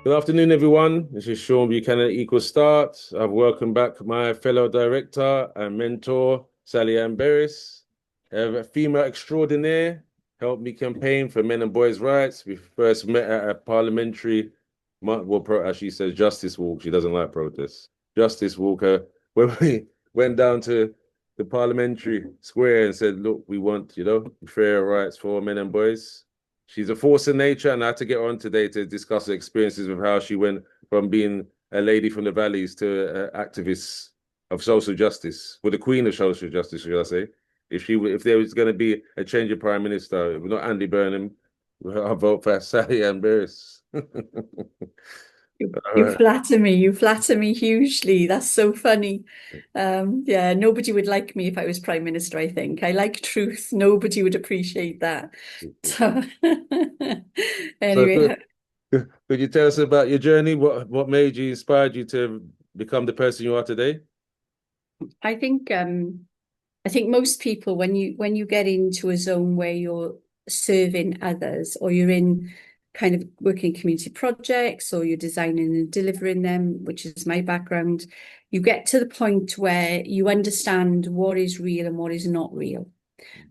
Good afternoon, everyone. This is Sean Buchanan at Equal Start. I've welcomed back my fellow director and mentor, Sally Anne Burris, a female extraordinaire, helped me campaign for men and boys' rights. We first met at a parliamentary, as she says, justice walk. She doesn't like protests. Justice walker, when we went down to the parliamentary square and said, look, we want, fair rights for men and boys. She's a force of nature, and I had to get on today to discuss the experiences of how she went from being a lady from the valleys to an activist of social justice, or the queen of social justice, should I say? If there was going to be a change of prime minister, not Andy Burnham, I'll vote for Sally Anne Burris. You flatter me. You flatter me hugely. That's so funny. Yeah, nobody would like me if I was Prime Minister, I think. I like truth. Nobody would appreciate that. So So anyway, could you tell us about your journey? What made you, inspired you to become the person you are today? I think I think most people when you get into a zone where you're serving others or you're in kind of working community projects or you're designing and delivering them, which is my background, you get to the point where you understand what is real and what is not real.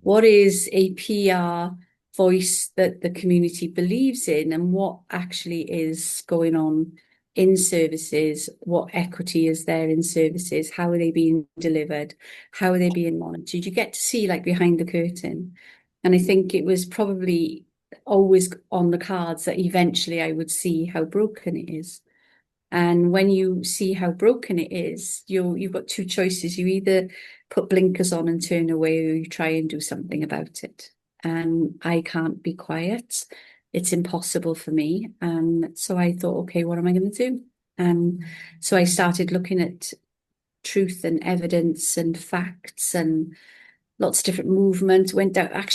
What is a PR voice that the community believes in and what actually is going on in services, what equity is there in services, how are they being delivered, how are they being monitored. You get to see like behind the curtain. And I think it was probably always on the cards that eventually I would see how broken it is. And when you see how broken it is, you've got two choices. You either put blinkers on and turn away, or you try and do something about it. And I can't be quiet. It's impossible for me. And so I thought, okay, what am I going to do? And so I started looking at truth and evidence and facts and lots of different movements. Went back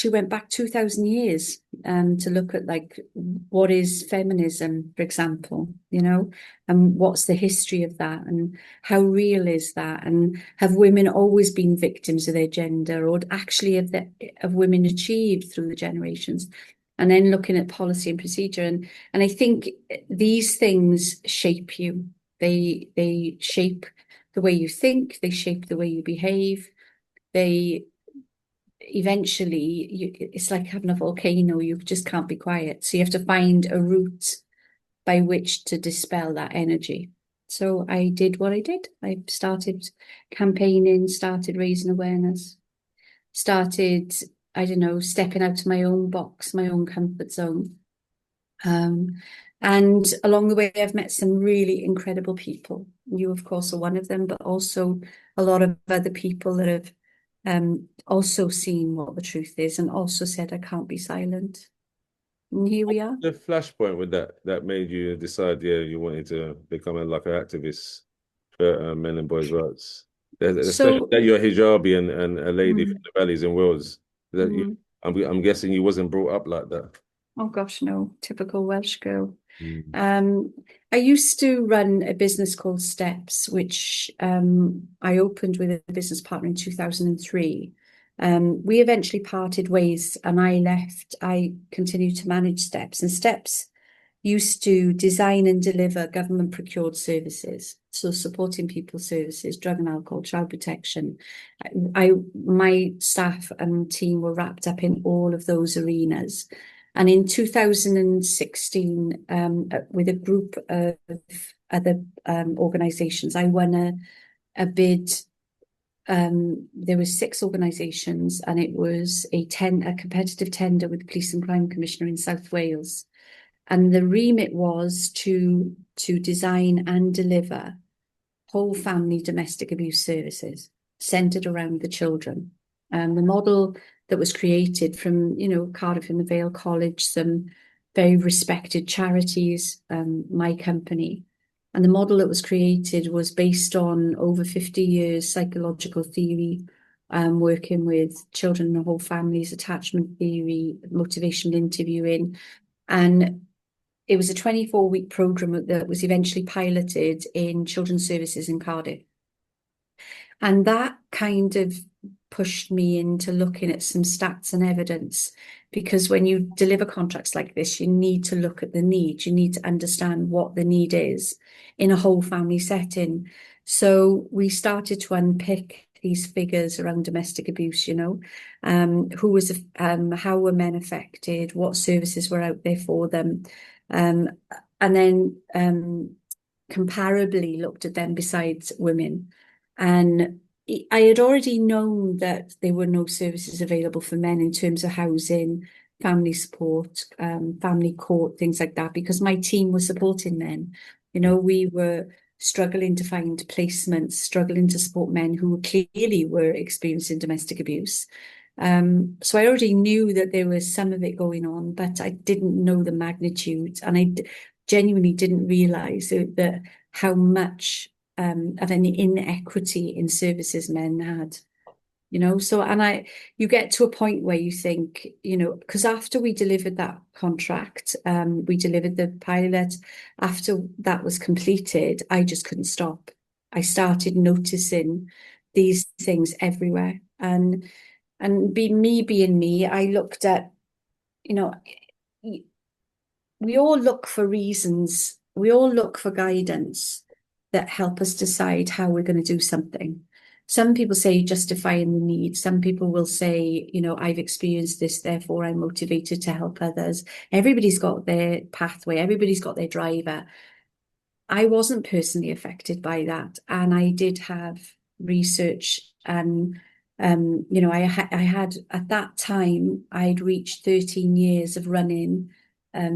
2,000 years to look at like what is feminism, for example, and what's the history of that and how real is that, and have women always been victims of their gender, or actually have women achieved through the generations? And then looking at policy and procedure, and I think these things shape you. They shape the way you think. They shape the way you behave. They eventually it's like having a volcano. You just can't be quiet, so you have to find a route by which to dispel that energy. So I did what I did. I started campaigning, started raising awareness, started, I don't know, stepping out of my own box, my own comfort zone. And along the way, I've met some really incredible people. You, of course, are one of them, but also a lot of other people that have also seen what the truth is and also said, I can't be silent. And here we are. The flashpoint with that made you decide, yeah, you wanted to become like an activist for men and boys' rights. Especially So, that you're hijabi and a lady from mm, the valleys and Wales. That you, mm, I'm guessing you wasn't brought up like that. oh gosh, no, typical Welsh girl. Mm. Um, I used to run a business called Steps, which I opened with a business partner in 2003. We eventually parted ways and I left. I continued to manage Steps, and Steps used to design and deliver government procured services. So supporting people's services, drug and alcohol, child protection. My staff and team were wrapped up in all of those arenas. And in 2016, with a group of other organisations, I won a bid. There were 6 organisations, and it was a competitive tender with the Police and Crime Commissioner in South Wales. And the remit was to design and deliver whole family domestic abuse services centred around the children. And the model that was created from, Cardiff in the Vale College, some very respected charities, my company. And the model that was created was based on over 50 years psychological theory, working with children and whole families, attachment theory, motivational interviewing. And it was a 24-week programme that was eventually piloted in children's services in Cardiff. And that kind of pushed me into looking at some stats and evidence because when you deliver contracts like this, you need to look at the need. You need to understand what the need is in a whole family setting. So we started to unpick these figures around domestic abuse, who was, how were men affected, what services were out there for them, and then comparably looked at them besides women. And I had already known that there were no services available for men in terms of housing, family support, family court, things like that, because my team was supporting men. We were struggling to find placements, struggling to support men who clearly were experiencing domestic abuse. So I already knew that there was some of it going on, but I didn't know the magnitude, and I genuinely didn't realise that how much of an inequity in services men had. So, and you get to a point where you think, because after we delivered that contract, we delivered the pilot, after that was completed, I just couldn't stop. I started noticing these things everywhere. And being me, I looked at, we all look for reasons, we all look for guidance that help us decide how we're going to do something. Some people say justifying the need. Some people will say, I've experienced this, therefore I'm motivated to help others. Everybody's got their pathway. Everybody's got their driver. I wasn't personally affected by that. And I did have research, and, I had at that time, I'd reached 13 years of running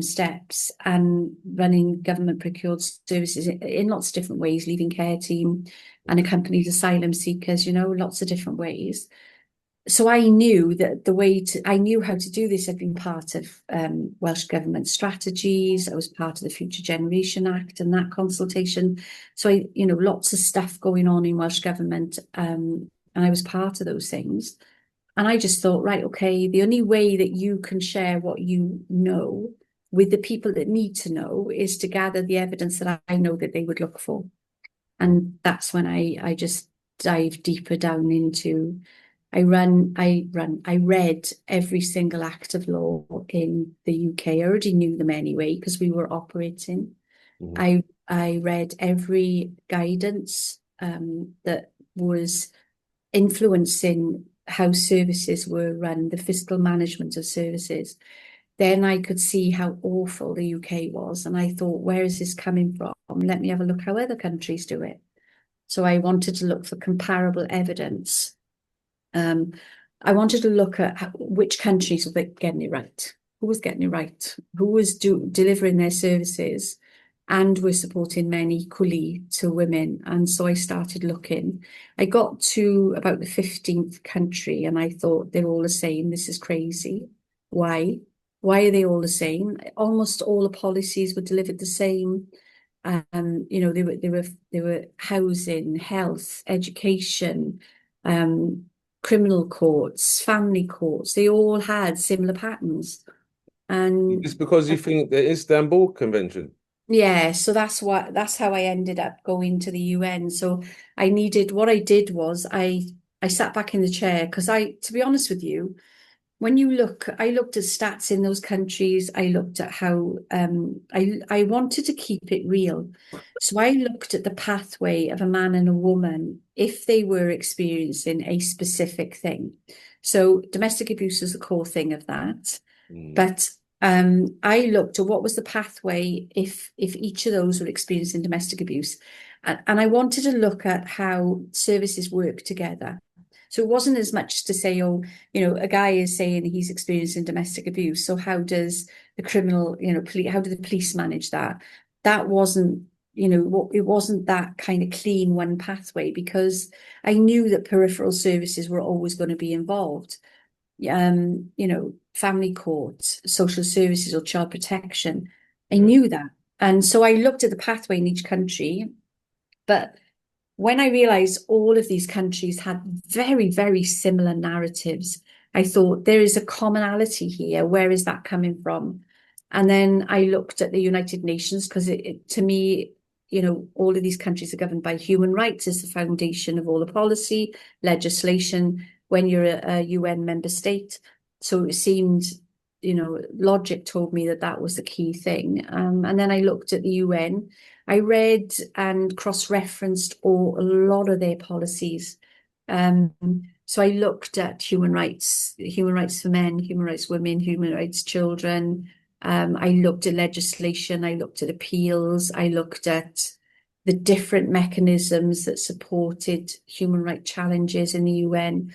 steps and running government procured services in lots of different ways, leaving care team and accompanied asylum seekers, lots of different ways. So I knew that I knew how to do this. I'd been part of Welsh Government strategies. I was part of the Future Generation Act and that consultation. So lots of stuff going on in Welsh Government, and I was part of those things. And I just thought, right, okay, the only way that you can share what you know with the people that need to know is to gather the evidence that I know that they would look for. And that's when I just dive deeper down into, I read every single act of law in the UK. I already knew them anyway, because we were operating. Mm-hmm. I read every guidance that was influencing how services were run, the fiscal management of services. Then I could see how awful the UK was. And I thought, where is this coming from? Let me have a look how other countries do it. So I wanted to look for comparable evidence. I wanted to look at which countries were getting it right. Who was getting it right? Who was delivering their services and were supporting men equally to women? And so I started looking. I got to about the 15th country and I thought, they're all the same. This is crazy. Why? Why are they all the same? Almost all the policies were delivered the same. They were housing, health, education, criminal courts, family courts. They all had similar patterns. And it's because you think the Istanbul Convention. Yeah, so that's how I ended up going to the UN. So what I did was I sat back in the chair, because to be honest with you, I looked at stats in those countries. I looked at how I wanted to keep it real. So I looked at the pathway of a man and a woman if they were experiencing a specific thing. So domestic abuse is the core thing of that. But I looked at what was the pathway if each of those were experiencing domestic abuse. And I wanted to look at how services work together. So it wasn't as much to say, a guy is saying he's experiencing domestic abuse. So how does the criminal, how do the police manage that? That wasn't, it wasn't that kind of clean one pathway, because I knew that peripheral services were always going to be involved. Family courts, social services, or child protection. I knew that. And so I looked at the pathway in each country, but when I realized all of these countries had very, very similar narratives, I thought there is a commonality here. Where is that coming from? And then I looked at the United Nations, because to me, all of these countries are governed by human rights as the foundation of all the policy, legislation, when you're a UN member state. So it seemed logic told me that that was the key thing. And then I looked at the UN. I read and cross-referenced a lot of their policies. So I looked at human rights for men, human rights women, human rights children. I looked at legislation. I looked at appeals. I looked at the different mechanisms that supported human rights challenges in the UN.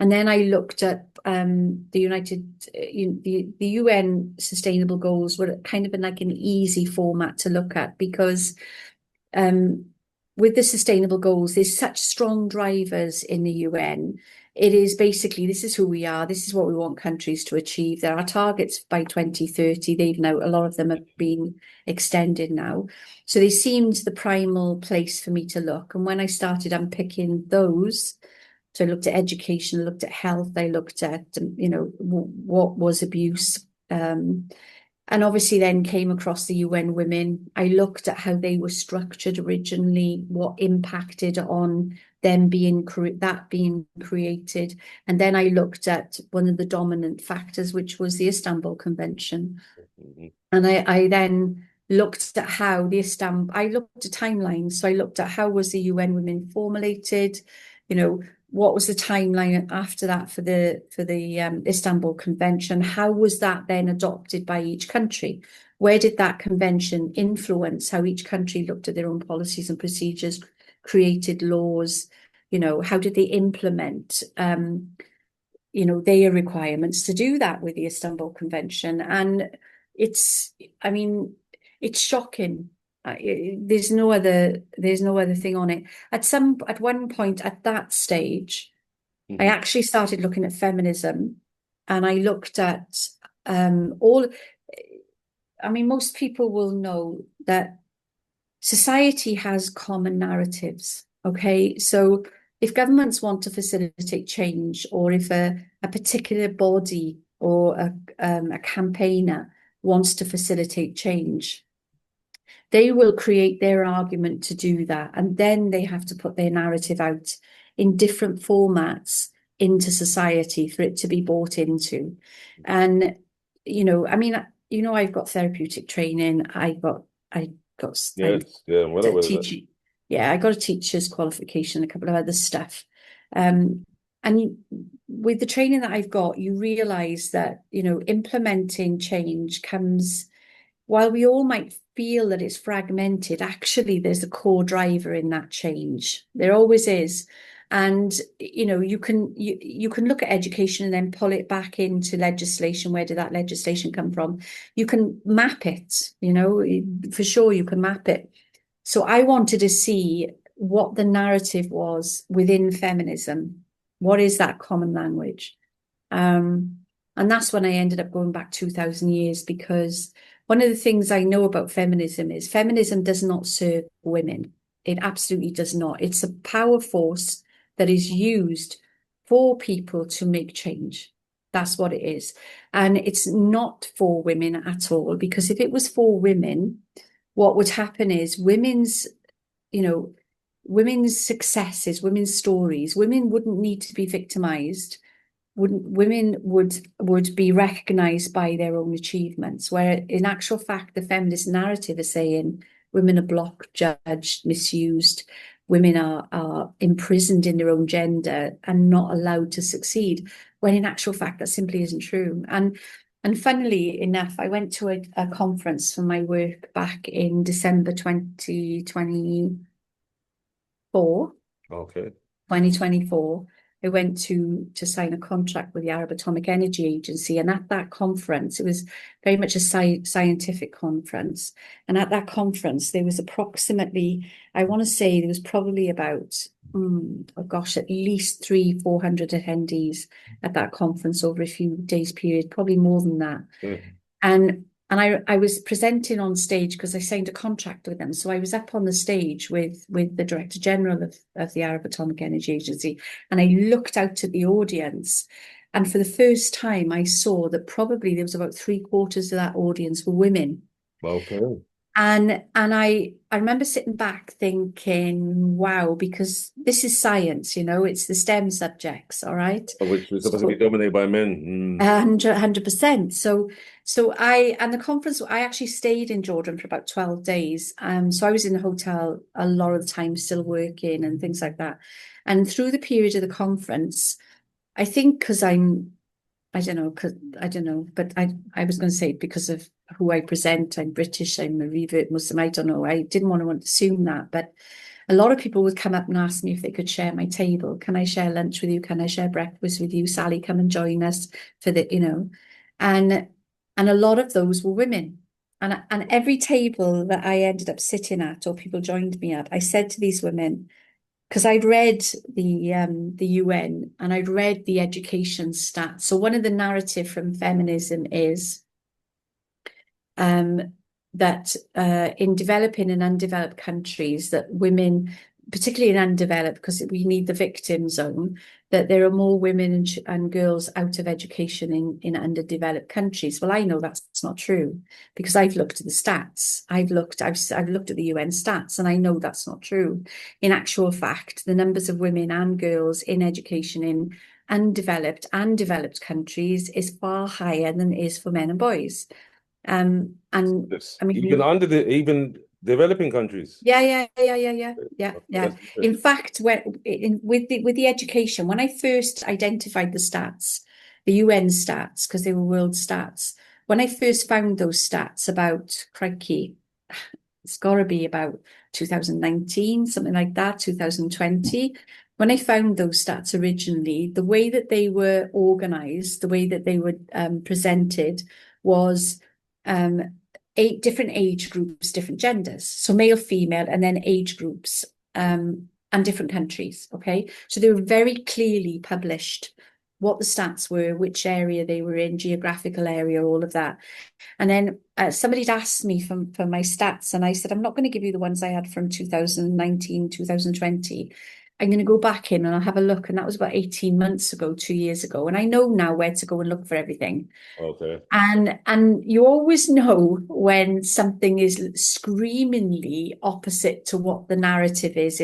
And then I looked at the UN Sustainable Goals were kind of like an easy format to look at, because with the Sustainable Goals, there's such strong drivers in the UN. It is basically, this is who we are. This is what we want countries to achieve. There are targets by 2030. They've now, a lot of them have been extended now. So they seemed the primal place for me to look. And when I started unpicking those, so I looked at education, I looked at health, I looked at, what was abuse. And obviously then came across the UN Women. I looked at how they were structured originally, what impacted on them being created. And then I looked at one of the dominant factors, which was the Istanbul Convention. Mm-hmm. And I then looked at how I looked at timelines. So I looked at how was the UN Women formulated, what was the timeline after that for the Istanbul Convention? How was that then adopted by each country? Where did that convention influence how each country looked at their own policies and procedures, created laws? How did they implement, their requirements to do that with the Istanbul Convention? And it's shocking. There's no other thing on it. At one point at that stage, mm-hmm. I actually started looking at feminism, and I looked at most people will know that society has common narratives. Okay, so if governments want to facilitate change, or if a particular body or a campaigner wants to facilitate change, they will create their argument to do that. And then they have to put their narrative out in different formats into society for it to be bought into. And, I've got therapeutic training. I got teaching. Yeah, I got a teacher's qualification, a couple of other stuff. And with the training that I've got, you realize that, implementing change comes, while we all might feel that it's fragmented, actually there's a core driver in that change. There always is. And, you can look at education and then pull it back into legislation. Where did that legislation come from? You can map it, for sure you can map it. So I wanted to see what the narrative was within feminism. What is that common language? And that's when I ended up going back 2,000 years, because one of the things I know about feminism is feminism does not serve women. It absolutely does not. It's a power force that is used for people to make change. That's what it is. And it's not for women at all, because if it was for women, what would happen is women's successes, women's stories, women wouldn't need to be victimized. Women would be recognized by their own achievements, where in actual fact the feminist narrative is saying women are blocked, judged, misused, women are imprisoned in their own gender and not allowed to succeed, when in actual fact that simply isn't true. And funnily enough, I went to a conference for my work back in December 2024. Okay. 2024. I went to sign a contract with the Arab Atomic Energy Agency. And at that conference, it was very much a scientific conference. And at that conference, there was approximately, I want to say there was probably about, at least 300-400 attendees at that conference over a few days period, probably more than that. Mm-hmm. And I was presenting on stage because I signed a contract with them. So I was up on the stage with the Director General of the Arab Atomic Energy Agency. And I looked out at the audience. And for the first time, I saw that probably there was about 3/4 of that audience were women. Okay. And I remember sitting back thinking, wow, because this is science, it's the STEM subjects, all right? Which was supposed to be So dominated by men. 100%. And the conference, I actually stayed in Jordan for about 12 days. So I was in the hotel a lot of the time, still working and things like that. And through the period of the conference, I think because I don't know, but I was going to say because of who I present, I'm British, I'm a revert Muslim, I don't know. I didn't want to assume that, but a lot of people would come up and ask me if they could share my table. Can I share lunch with you? Can I share breakfast with you? Sally, come and join us for and a lot of those were women. And every table that I ended up sitting at or people joined me at, I said to these women, because I'd read the UN and I'd read the education stats. So one of the narrative from feminism is that in developing and undeveloped countries, that women, particularly in undeveloped, because we need the victim zone, that there are more women and girls out of education in underdeveloped countries. Well, I know that's not true because I've looked at the stats. I've looked at the UN stats, and I know that's not true. In actual fact, the numbers of women and girls in education in undeveloped and developed countries is far higher than it is for men and boys. And Yes. I mean, Even developing countries. yeah. That's In interesting. fact, with the education, when I first identified the stats, the UN stats, because they were world stats, when I first found those stats about, crikey, it's got to be about 2019, something like that, 2020. When I found those stats originally, the way that they were organized, the way that they were presented was 8 different age groups, different genders. So male, female, and then age groups and different countries. Okay. So they were very clearly published what the stats were, which area they were in, geographical area, all of that. And then somebody'd asked me for my stats, and I said, I'm not going to give you the ones I had from 2019, 2020. I'm going to go back in and I'll have a look. And that was about 18 months ago, 2 years ago. And I know now where to go and look for everything. Okay. And you always know when something is screamingly opposite to what the narrative is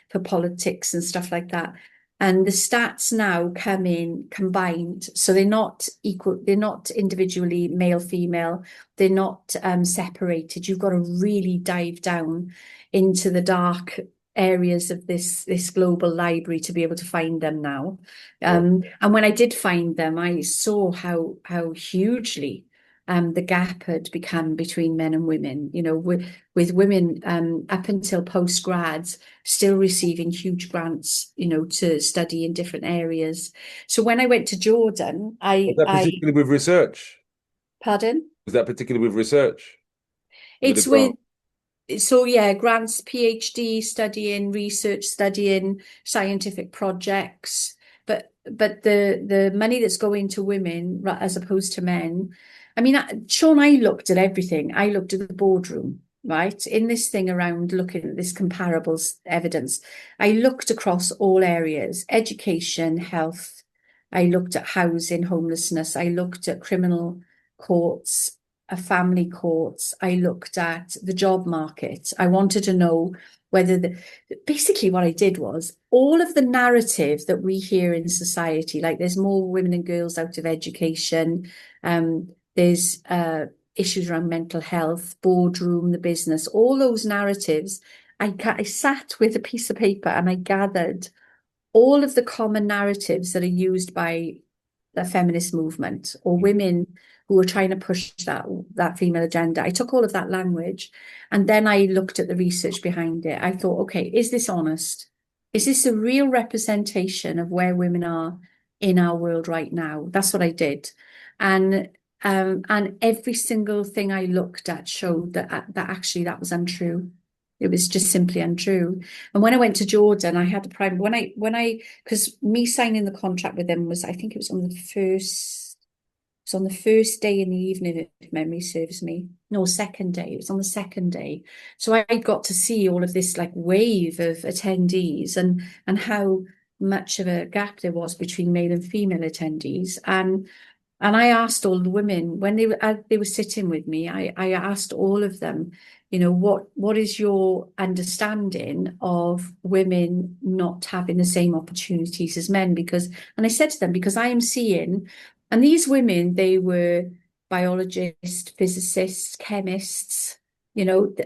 for politics and stuff like that. And the stats now come in combined. So they're not equal, they're not individually male, female, they're not separated. You've got to really dive down into the dark areas of this global library to be able to find them now. And when I did find them, I saw how hugely the gap had become between men and women, with women up until post-grads still receiving huge grants, to study in different areas. So when I went to Jordan, Was that particularly with research? pardon? Was that particularly with research? With a It's with grant? So yeah, grants, PhD studying, research studying, scientific projects. But the money that's going to women as opposed to men. I mean, Sean, I looked at everything. I looked at the boardroom, right? In this thing around looking at this comparable evidence, I looked across all areas: education, health. I looked at housing, homelessness. I looked at criminal courts, family courts. I looked at the job market. I wanted to know whether basically what I did was all of the narrative that we hear in society, like there's more women and girls out of education, there's issues around mental health, boardroom, the business, all those narratives. I sat with a piece of paper and I gathered all of the common narratives that are used by the feminist movement or women who are trying to push that female agenda. I took all of that language and then I looked at the research behind it. I thought, okay, is this honest? Is this a real representation of where women are in our world right now? That's what I did. And every single thing I looked at showed that actually that was untrue. It was just simply untrue. And when I went to Jordan, I had the prime because me signing the contract with them was, I think it was on the first day in the evening, if memory serves me. No, second day. It was on the second day. So I got to see all of this like wave of attendees and how much of a gap there was between male and female attendees. And And I asked all the women when they were sitting with me, I asked all of them, what is your understanding of women not having the same opportunities as men? And I said to them, because I am seeing, and these women, they were biologists, physicists, chemists,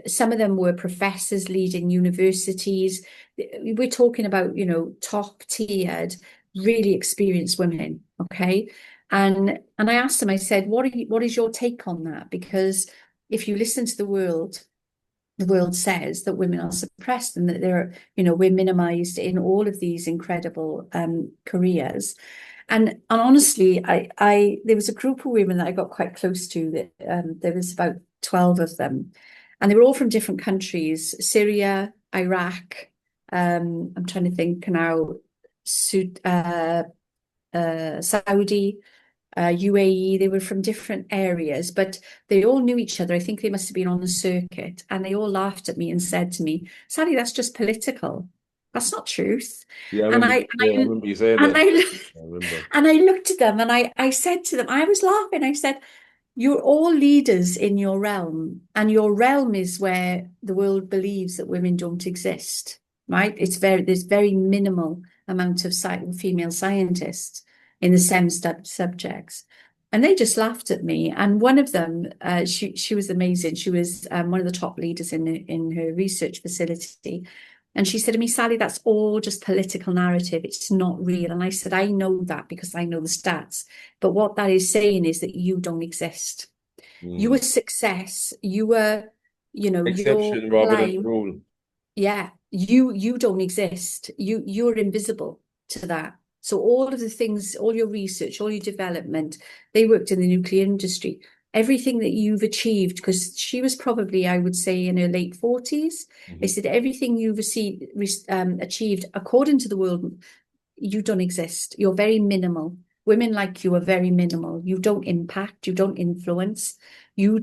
some of them were professors leading universities. We're talking about, top tiered, really experienced women, okay? And I asked them, I said, what is your take on that? Because if you listen to the world says that women are suppressed and that we're minimized in all of these incredible careers. And honestly, I there was a group of women that I got quite close to that there was about 12 of them, and they were all from different countries: Syria, Iraq. I'm trying to think now, Saudi, UAE. They were from different areas, but they all knew each other. I think they must have been on the circuit, and they all laughed at me and said to me, "Sally, that's just political. That's not truth." Yeah, I And remember. Yeah, I remember you saying and that. I I remember. and I looked at them and I said to them, I was laughing. I said, "You're all leaders in your realm, and your realm is where the world believes that women don't exist, right? There's very minimal amount of female scientists in the STEM subjects." And they just laughed at me. And one of them, she was amazing. She was one of the top leaders in her research facility. And she said to me, "Sally, that's all just political narrative. It's not real." And I said, "I know that because I know the stats. But what that is saying is that you don't exist. You are Mm. success. You are, your Exception rather than claim. rule. Yeah, you don't exist. You're invisible to that. So all of the things, all your research, all your development, they worked in the nuclear industry. Everything that you've achieved, because she was probably, I would say, in her late 40s. They Mhm. said everything you've achieved according to the world, you don't exist. You're very minimal. Women like you are very minimal. You don't impact, you don't influence, you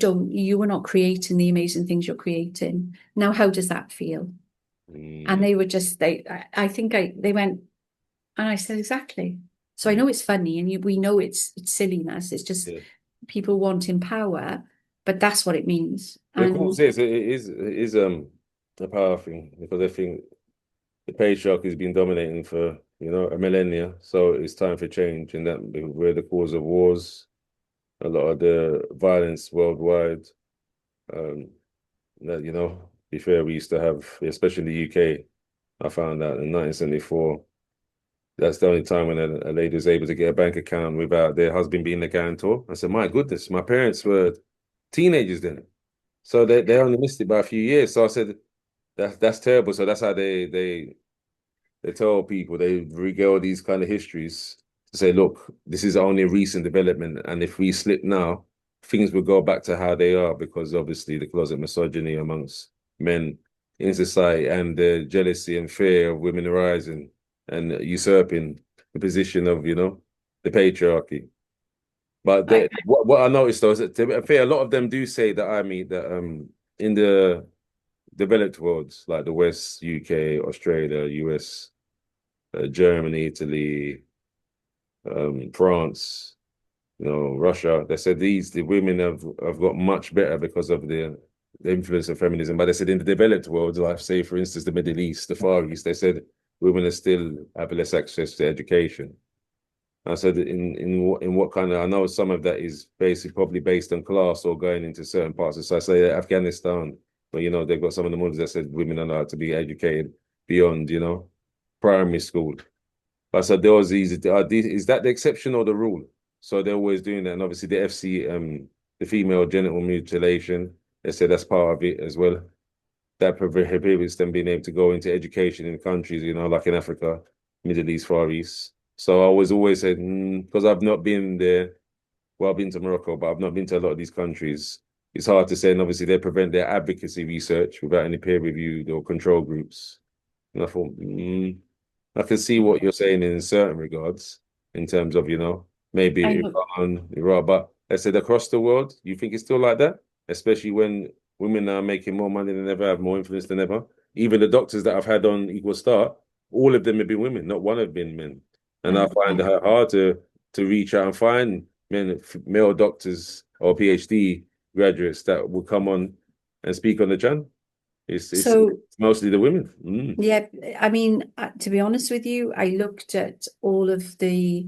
are not creating the amazing things you're creating. Now, how does that feel? And Mm. they were just I think they went, and I said, exactly. So I Mm. know it's funny, and we know it's silliness. It's just Yeah. people wanting power, but that's what it means. Yeah, of course, And yes, it is a power thing because I think the patriarchy has been dominating for a millennia, so it's time for change, and that we're the cause of wars, a lot of the violence worldwide. Um, that be fair, we used to have, especially in the UK. I found out in 1974. That's the only time when a lady was able to get a bank account without their husband being the guarantor. I said, my goodness, my parents were teenagers then. So they only missed it by a few years. So I said, that's terrible. So that's how they tell people, they regale these kind of histories to say, look, this is only a recent development. And if we slip now, things will go back to how they are because obviously the closet misogyny amongst men in society and the jealousy and fear of women rising and usurping the position of, the patriarchy. But I, what I noticed though is that to be fair, a lot of them do say that I mean that in the developed worlds like the West, UK, Australia, US, Germany, Italy, France, Russia. They said the women have got much better because of the influence of feminism. But they said in the developed world, like say for instance the Middle East, the Far East, they said women are still have less access to education. I said in what kind of I know some of that is basically probably based on class or going into certain parts of society. So I say Afghanistan, but they've got some of the Muslims that said women are not to be educated beyond primary school. But so there was these. Is that the exception or the rule? So they're always doing that, and obviously the FC, the female genital mutilation, they said that's part of it as well. That prohibits them being able to go into education in countries, like in Africa, Middle East, Far East. So I was always said, because I've not been there. Well, I've been to Morocco, but I've not been to a lot of these countries. It's hard to say, and obviously they prevent their advocacy research without any peer reviewed or control groups. And I thought, I can see what you're saying in certain regards, in terms of, I maybe know. Iran, but I said across the world, you think it's still like that? Especially when women are making more money than ever, have more influence than ever. Even the doctors that I've had on Equal Start, all of them have been women, not one have been men. And I find it hard to reach out and find male doctors or PhD graduates that will come on and speak on the channel. It's mostly the women. Yeah, I mean, to be honest with you, I looked at all of the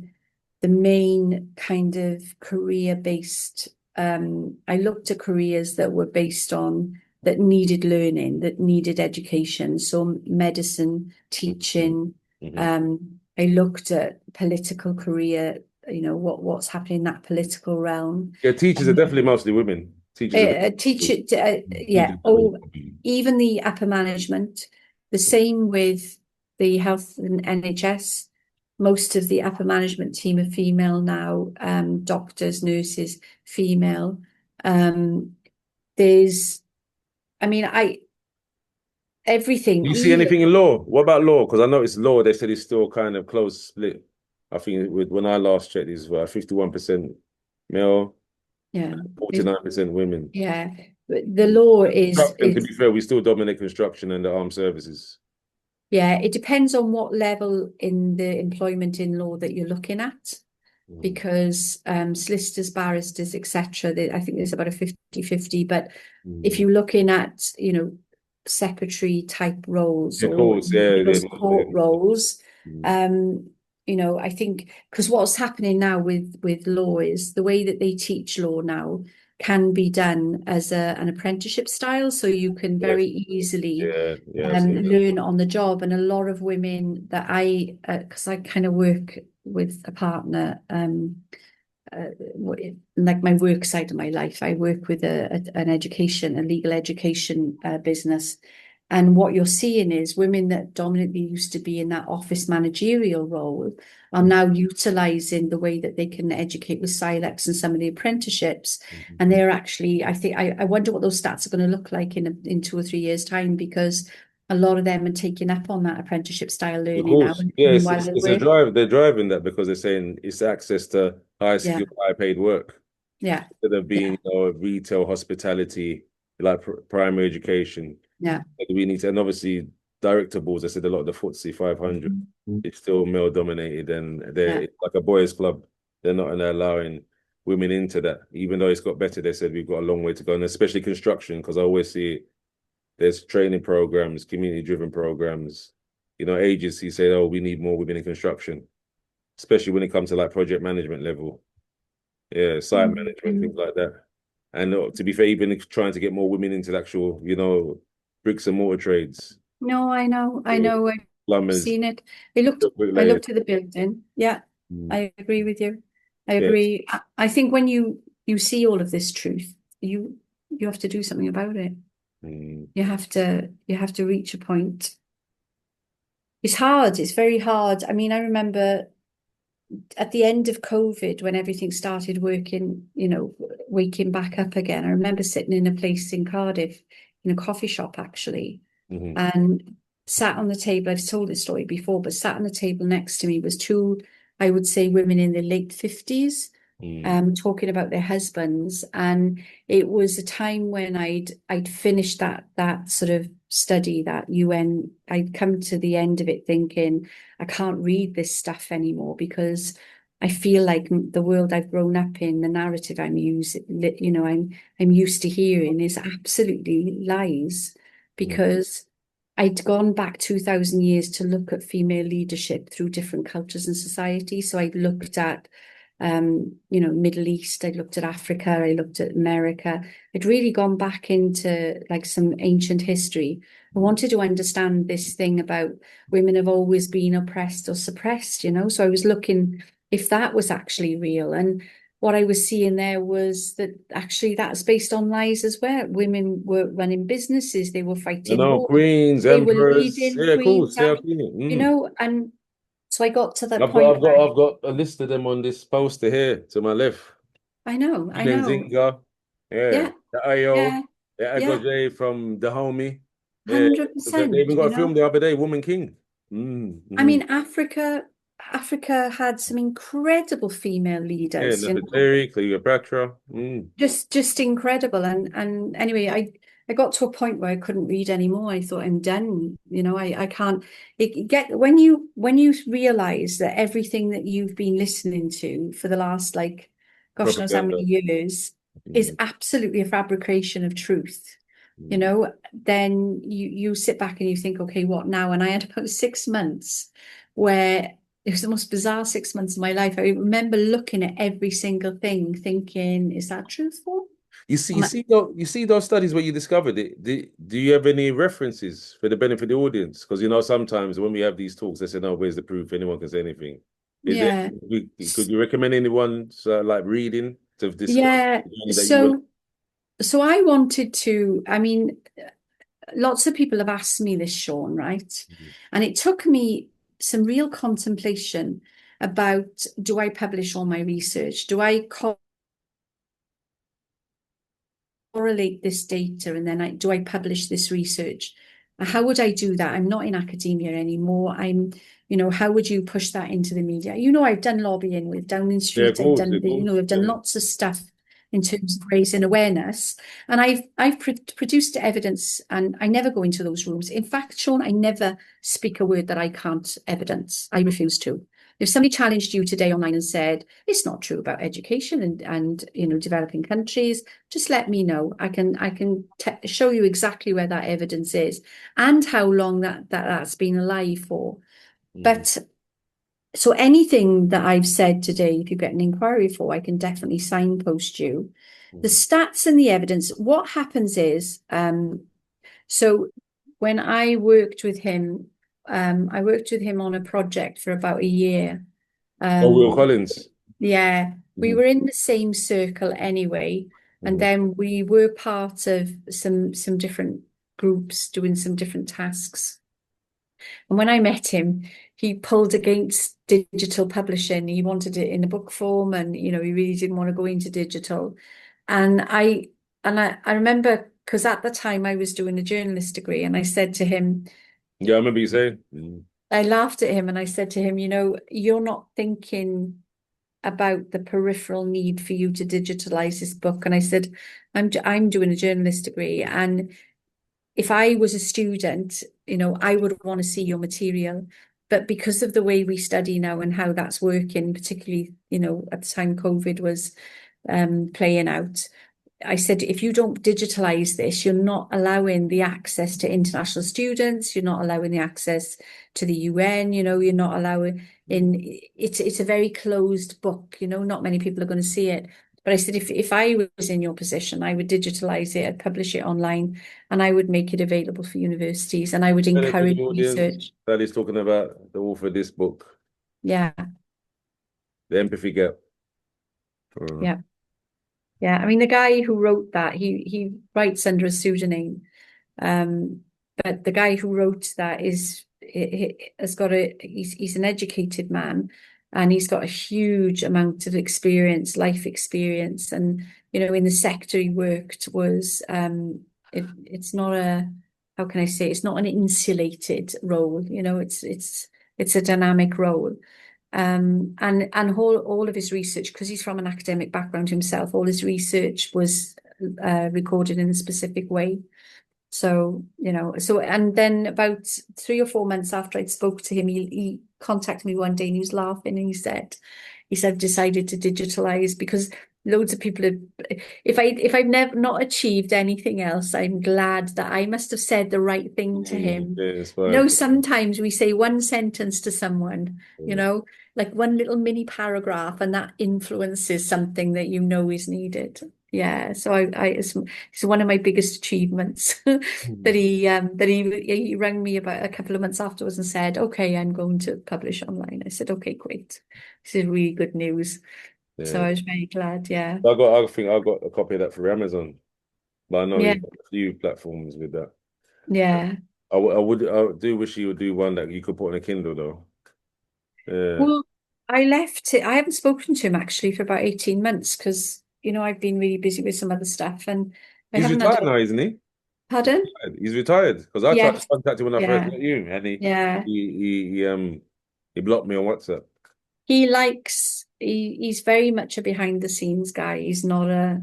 main kind of career-based. I looked at careers that were based on that needed learning, that needed education. So medicine, teaching. I looked at political career. You know what's happening in that political realm. Yeah, teachers are definitely mostly women. Yeah. Oh, even the upper management. The same with the health and NHS. Most of the upper management team are female now. Doctors, nurses, female. There's, I mean, everything. Do you see anything in law? What about law? Because I noticed law, they said it's still kind of close split. I think when I last checked, it's 51% male, yeah, 49% women. Yeah, but the law is. To be fair, we still dominate construction and the armed services. Yeah, it depends on what level in the employment in law that you're looking at, because solicitors, barristers, etc. I think there's about a 50-50. But if you're looking at, you know, secretary type roles or court roles, you know, I think because what's happening now with law is the way that they teach law now can be done as an apprenticeship style, so you can very easily learn on the job. And a lot of women that because I kind of work with a partner, like my work side of my life, I work with a legal education business. And what you're seeing is women that dominantly used to be in that office managerial role are now utilising the way that they can educate with SILEX and some of the apprenticeships. And they're actually, I wonder what those stats are going to look like in 2 or 3 years' time, because a lot of them are taking up on that apprenticeship style learning now. Yeah, it's a drive. They're driving that because they're saying it's access to high skilled, high paid work. Yeah. Instead of being retail, hospitality, like primary education. Yeah. We need to, and obviously director boards, I said a lot of the FTSE 500 it's still male dominated, and they're like a boys club. They're not allowing women into that, even though it's got better. They said we've got a long way to go, and especially construction, because I always see there's training programs, community driven programs, you know, agencies say, oh, we need more women in construction, especially when it comes to like project management level, site management, things like that. And to be fair, even trying to get more women into the actual, you know, bricks and mortar trades. No, I know. I've seen it. I looked at the building. Yeah, I agree with you. I agree. I think when you see all of this truth, you have to do something about it. You have to reach a point. It's hard. It's very hard. I mean, I remember at the end of COVID, when everything started working, you know, waking back up again, I remember sitting in a place in Cardiff, in a coffee shop actually, and sat on the table. I've told this story before, but sat on the table next to me was 2, I would say, women in their late 50s, talking about their husbands. And it was a time when I'd finished that sort of study, that UN. I'd come to the end of it thinking, I can't read this stuff anymore, because I feel like the world I've grown up in, the narrative I'm used to hearing is absolutely lies, because I'd gone back 2,000 years to look at female leadership through different cultures and societies. So I looked at, Middle East, I looked at Africa, I looked at America. I'd really gone back into like some ancient history. I wanted to understand this thing about women have always been oppressed or suppressed, you know. So I was looking if that was actually real. And what I was seeing there was that actually that's based on lies as well. Women were running businesses, they were fighting wars, queens, they emperors, were leading, queens, you know. And so I got to that point. I've got a list of them on this poster here to my left. I know. Zinga, the Ayo, the Agoje from the homie. 100%. They even got a film the other day, Woman King. I mean, Africa had some incredible female leaders. Cleopatra. Just incredible. And anyway, I got to a point where I couldn't read anymore. I thought, I'm done. You know, I can't when you realize that everything that you've been listening to for the last like gosh knows how many Propaganda. years, is absolutely a fabrication of truth, you know, then you sit back and you think, okay, what now? And I had about 6 months where it was the most bizarre 6 months of my life. I remember looking at every single thing, thinking, is that truthful? You see those studies where you discovered it. Do you have any references for the benefit of the audience? Because you know sometimes when we have these talks, they say, "No, where's the proof? Anyone can say anything." Is there? Yeah. Could you recommend anyone like reading to discuss Yeah. the journey that you went? So I wanted to, I mean, lots of people have asked me this, Sean, right? And it took me some real contemplation about, do I publish all my research? Do I correlate this data and then do I publish this research? How would I do that? I'm not in academia anymore. How would you push that into the media? I've done lobbying with Downing Yeah, of Street. course, of course. I've done Yeah. lots of stuff in terms of raising awareness. And I've produced evidence, and I never go into those rooms. In fact, Sean, I never speak a word that I can't evidence. I refuse to. If somebody challenged you today online and said, it's not true about education and developing countries, just let me know. I can show you exactly where that evidence is and how long that's been alive for. But so anything that I've said today, if you get an inquiry for, I can definitely signpost you. The stats and the evidence, what happens is, so when I worked with him on a project for about a year. Oh, Will Collins. Yeah, we were in the same circle anyway, and then we were part of some different groups doing some different tasks. And when I met him, he pulled against digital publishing. He wanted it in a book form, and he really didn't want to go into digital. And I remember, because at the time I was doing a journalist degree, and I said to him, Yeah, I remember you saying. I laughed at him and I said to him, you're not thinking about the peripheral need for you to digitalize this book. And I said, I'm doing a journalist degree, and if I was a student, I would want to see your material. But because of the way we study now and how that's working, particularly, at the time COVID was playing out, I said, if you don't digitalize this, you're not allowing the access to international students, you're not allowing the access to the UN, you're not allowing it's a very closed book, not many people are going to see it. But I said, if I was in your position, I would digitalize it, I'd publish it online, and I would make it available for universities, and I would For the encourage audience, research. that is talking about the author of this book, Yeah, The Empathy Gap. yeah. Yeah, I mean, the guy who wrote that, he writes under a pseudonym. But the guy who wrote that he's an educated man, and he's got a huge amount of experience, life experience. And, in the sector he worked was, it's not how can I say, it's not an insulated role, it's a dynamic role. And all of his research, because he's from an academic background himself, all his research was recorded in a specific way. So, and then about 3 or 4 months after I'd spoke to him, he contacted me one day and he was laughing and he said, I've decided to digitalize because loads of people have, if I've never not achieved anything else, I'm glad that I must have said the right thing to him. Yeah, it's fine. Sometimes we say one sentence to someone, like one little mini paragraph, and that influences something that is needed. Yeah, so it's one of my biggest achievements that he rang me about a couple of months afterwards and said, "Okay, I'm going to publish online." I said, "Okay, great. This is really good news." So Yeah. I was very glad. Yeah, I think I got a copy of that for Amazon, but I know yeah, you've got a few platforms with that. yeah. I do wish you would do one that you could put on a Kindle though. Yeah. Well, I left it. I haven't spoken to him actually for about 18 months because I've been really busy with some other stuff, and I He's haven't had retired a now, isn't he? pardon. He's retired because I tried to Yes, contact him when I first yeah, met you, and yeah. he blocked me on WhatsApp. He's very much a behind the scenes guy. He's not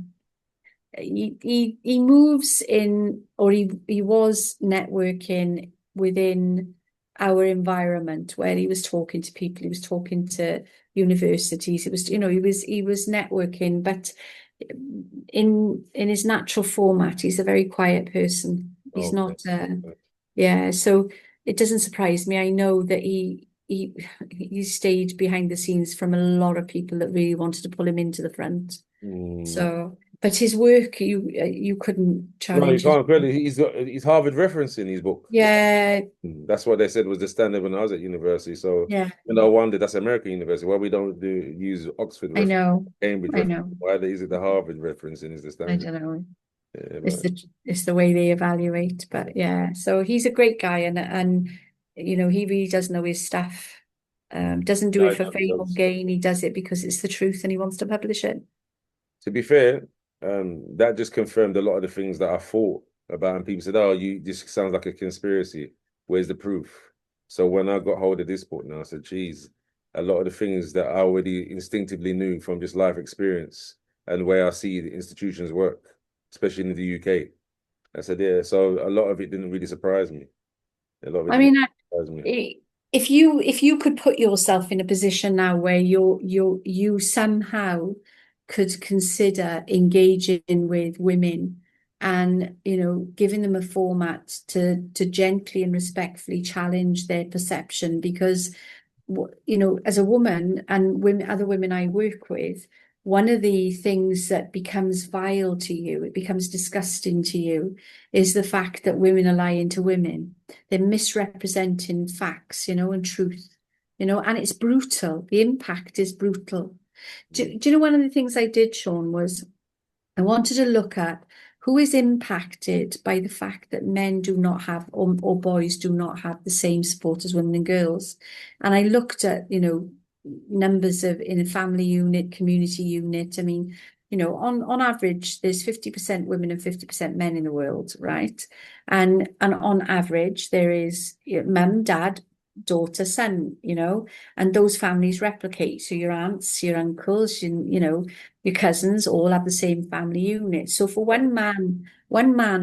he moves in, or he was networking within our environment, where he was talking to people, he was talking to universities, it was, you know, he was networking, but in his natural format, he's a very quiet person. He's Okay. not, yeah. So it doesn't surprise me. I know that he stayed behind the scenes from a lot of people that really wanted to pull him into the front. So, but his work, you couldn't No, you challenge his. can't credit. He's Harvard reference in his book. Yeah, That's what they said was the standard when I was at university. So, yeah. and I wondered, that's American university. Why we don't use Oxford I reference, know, Cambridge I reference? know. Why is it the Harvard reference and is the I standard? don't know. Yeah, It's the way they evaluate, but yeah. So he's a great guy, and you know, he really does know his stuff. Doesn't do no, it it for fame or does. gain. He does it because it's the truth and he wants to publish it. To be fair, that just confirmed a lot of the things that I thought about, and people said, "Oh, this sounds like a conspiracy. Where's the proof?" So when I got hold of this book now, I said, "Geez, a lot of the things that I already instinctively knew from just life experience and where I see the institutions work, especially in the UK." I said, "Yeah." So a lot of it didn't really surprise me. A lot of it I didn't mean, surprise me. if you could put yourself in a position now where you somehow could consider engaging with women and, you know, giving them a format to gently and respectfully challenge their perception, because you know, as a woman and women, other women I work with, one of the things that becomes vile to you, it becomes disgusting to you, is the fact that women are lying to women. They're misrepresenting facts, you know, and truth, you know, and it's brutal. The impact is brutal. Do you know one of the things I did, Sean, was I wanted to look at who is impacted by the fact that men do not have, or boys do not have the same support as women and girls. And I looked at, you know, numbers of in a family unit, community unit. I mean, you know, on average, there's 50% women and 50% men in the world, right? And on average, there is, you know, mum, dad, daughter, son, you know, and those families replicate. So your aunts, your uncles, you know, your cousins all have the same family unit. So for one man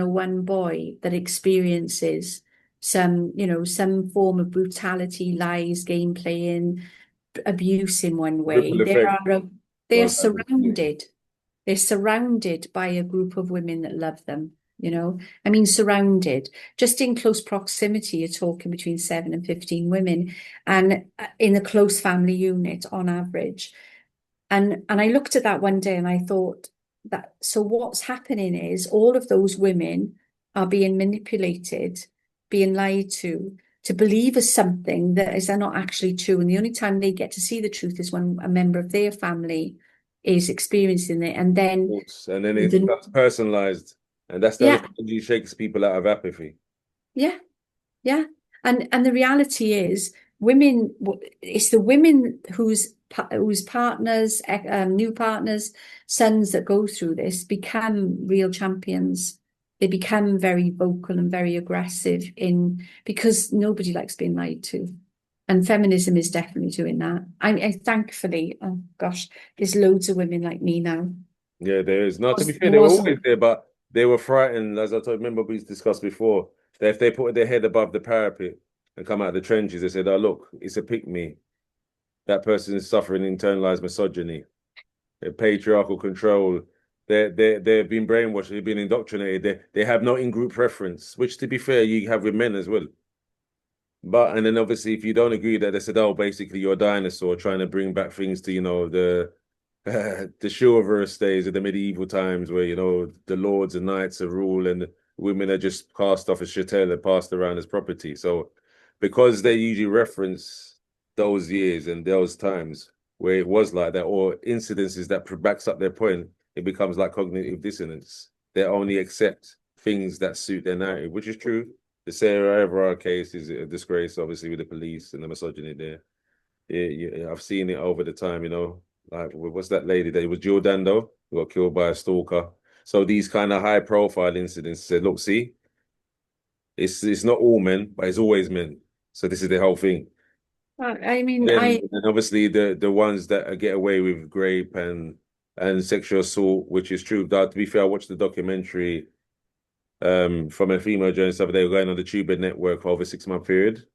or one boy that experiences some, you know, some form of brutality, lies, game playing, abuse in one way, Ripple effect. they are Well, that was- surrounded. They're surrounded by a group of women that love them, you know. I mean, surrounded. Just in close proximity, you're talking between 7 and 15 women, and in a close family unit on average. And I looked at that one day and I thought that, so what's happening is all of those women are being manipulated, being lied to believe as something that is not actually true. And the only time they get to see the truth is when a member of their family is experiencing it. And then and then the, that's personalized, and that's the other yeah, thing that shakes people out of apathy. yeah, yeah. And the reality is women, it's the women whose partners, new partners, sons that go through this become real champions. They become very vocal and very aggressive because nobody likes being lied to. And feminism is definitely doing that. I thankfully, oh gosh, there's loads of women like me now. Yeah, there is. Not to be fair, There they were always wasn't. there, but they were frightened, as I told, remember we discussed before, that if they put their head above the parapet and come out of the trenches, they said, "Oh, look, it's a pick me. That person is suffering internalized misogyny, patriarchal control. They've been brainwashed, they've been indoctrinated. They have no in-group preference, which to be fair, you have with men as well. But and then obviously if you don't agree that they said, oh, basically you're a dinosaur trying to bring back things to, you know, the chivalrous days of the medieval times where, you know, the lords and knights are rule and women are just cast off as chattel and passed around as property. So because they usually reference those years and those times where it was like that, or incidences that backs up their point, it becomes like cognitive dissonance. They only accept things that suit their narrative, which is true. The Sarah Everard case is a disgrace, obviously, with the police and the misogyny there. Yeah, I've seen it over the time, you know. Like, what's that lady that it was Giordando who got killed by a stalker? So these kind of high profile incidents said, look, see, it's not all men, but it's always men. So this is the whole thing. I mean, And obviously the ones that get away with rape and sexual assault, which is true. That to be fair, I watched the documentary from a female journalist the other day going on the Tube network for over a 6 month period.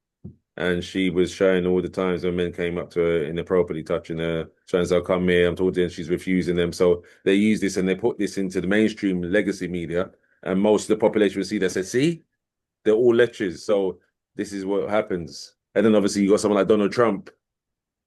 And she was showing all the times when men came up to her inappropriately, touching her, trying to say, come here, I'm talking to her, and she's refusing them. So they use this and they put this into the mainstream legacy media. And most of the population will see that, say, see, they're all lectures. So this is what happens. And then obviously you got someone like Donald Trump,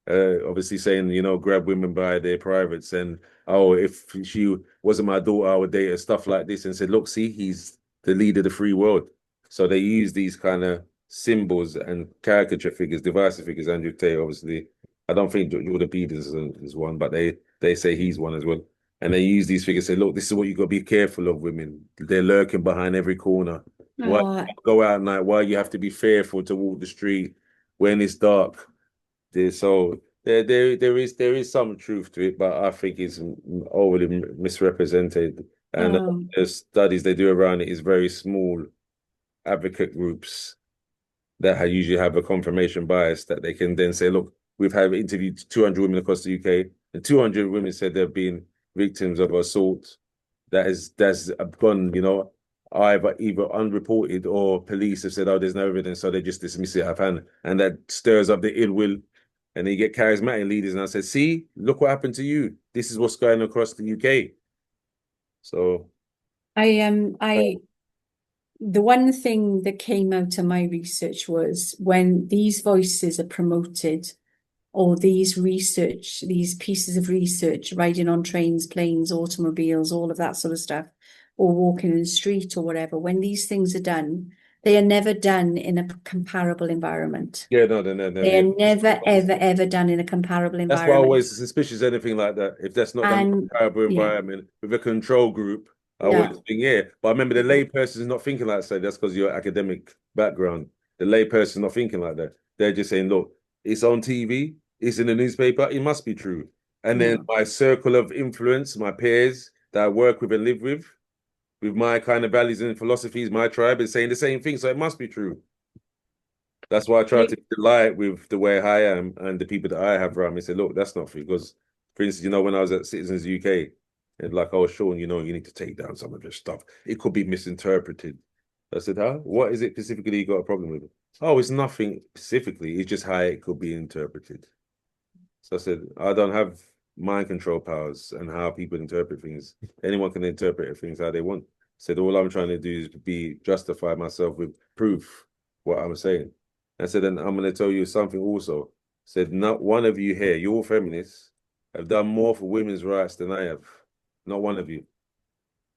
obviously saying, grab women by their privates and, oh, if she wasn't my daughter, I would date her, stuff like this. And said, look, see, he's the leader of the free world. So they use these kind of symbols and caricature figures, divisive figures. Andrew Tate, obviously, I don't think Jordan Peterson is one, but they say he's one as well. And they use these figures, say, look, this is what you got to be careful of women. They're lurking behind every corner. Why Oh, go out at night? Why you have to be fearful to walk the street when it's dark? So there is some truth to it, but I think it's overly misrepresented. And oh, the studies they do around it is very small advocate groups that usually have a confirmation bias that they can then say, look, we've had interviewed 200 women across the UK, and 200 women said they've been victims of assault. That's gone, either unreported or police have said, oh, there's no evidence, so they just dismiss it out of hand, and that stirs up the ill will. And then you get charismatic leaders, and I said, see, look what happened to you. This is what's going across the UK. So, I the one thing that came out of my research was when these voices are promoted, or these pieces of research, riding on trains, planes, automobiles, all of that sort of stuff, or walking in the street or whatever, when these things are done, they are never done in a comparable environment. yeah, no, no, no, no, They yeah. are never, ever, ever done in a comparable That's why I environment. always suspicious anything like that. If that's not done in a And comparable yeah, environment with a control group, I always no, think, yeah. But I remember the lay person is not thinking like that. So that's because of your academic background. The lay person is not thinking like that. They're just saying, look, it's on TV, it's in the newspaper, it must be true. And then no. my circle of influence, my peers that I work with and live with my kind of values and philosophies, my tribe is saying the same thing. So it must be true. That's why I try to delight with the way I am and the people that I have around me. Say, look, that's not free. Because, for instance, when I was at Citizens UK, and like I was showing, you need to take down some of your stuff. It could be misinterpreted. I said, huh? What is it specifically you got a problem with? Oh, it's nothing specifically. It's just how it could be interpreted. So I said, I don't have mind control powers and how people interpret things. Anyone can interpret things how they want. Said all I'm trying to do is justify myself with proof what I'm saying. I said, and I'm going to tell you something also. Said not one of you here, you're all feminists, have done more for women's rights than I have. Not one of you.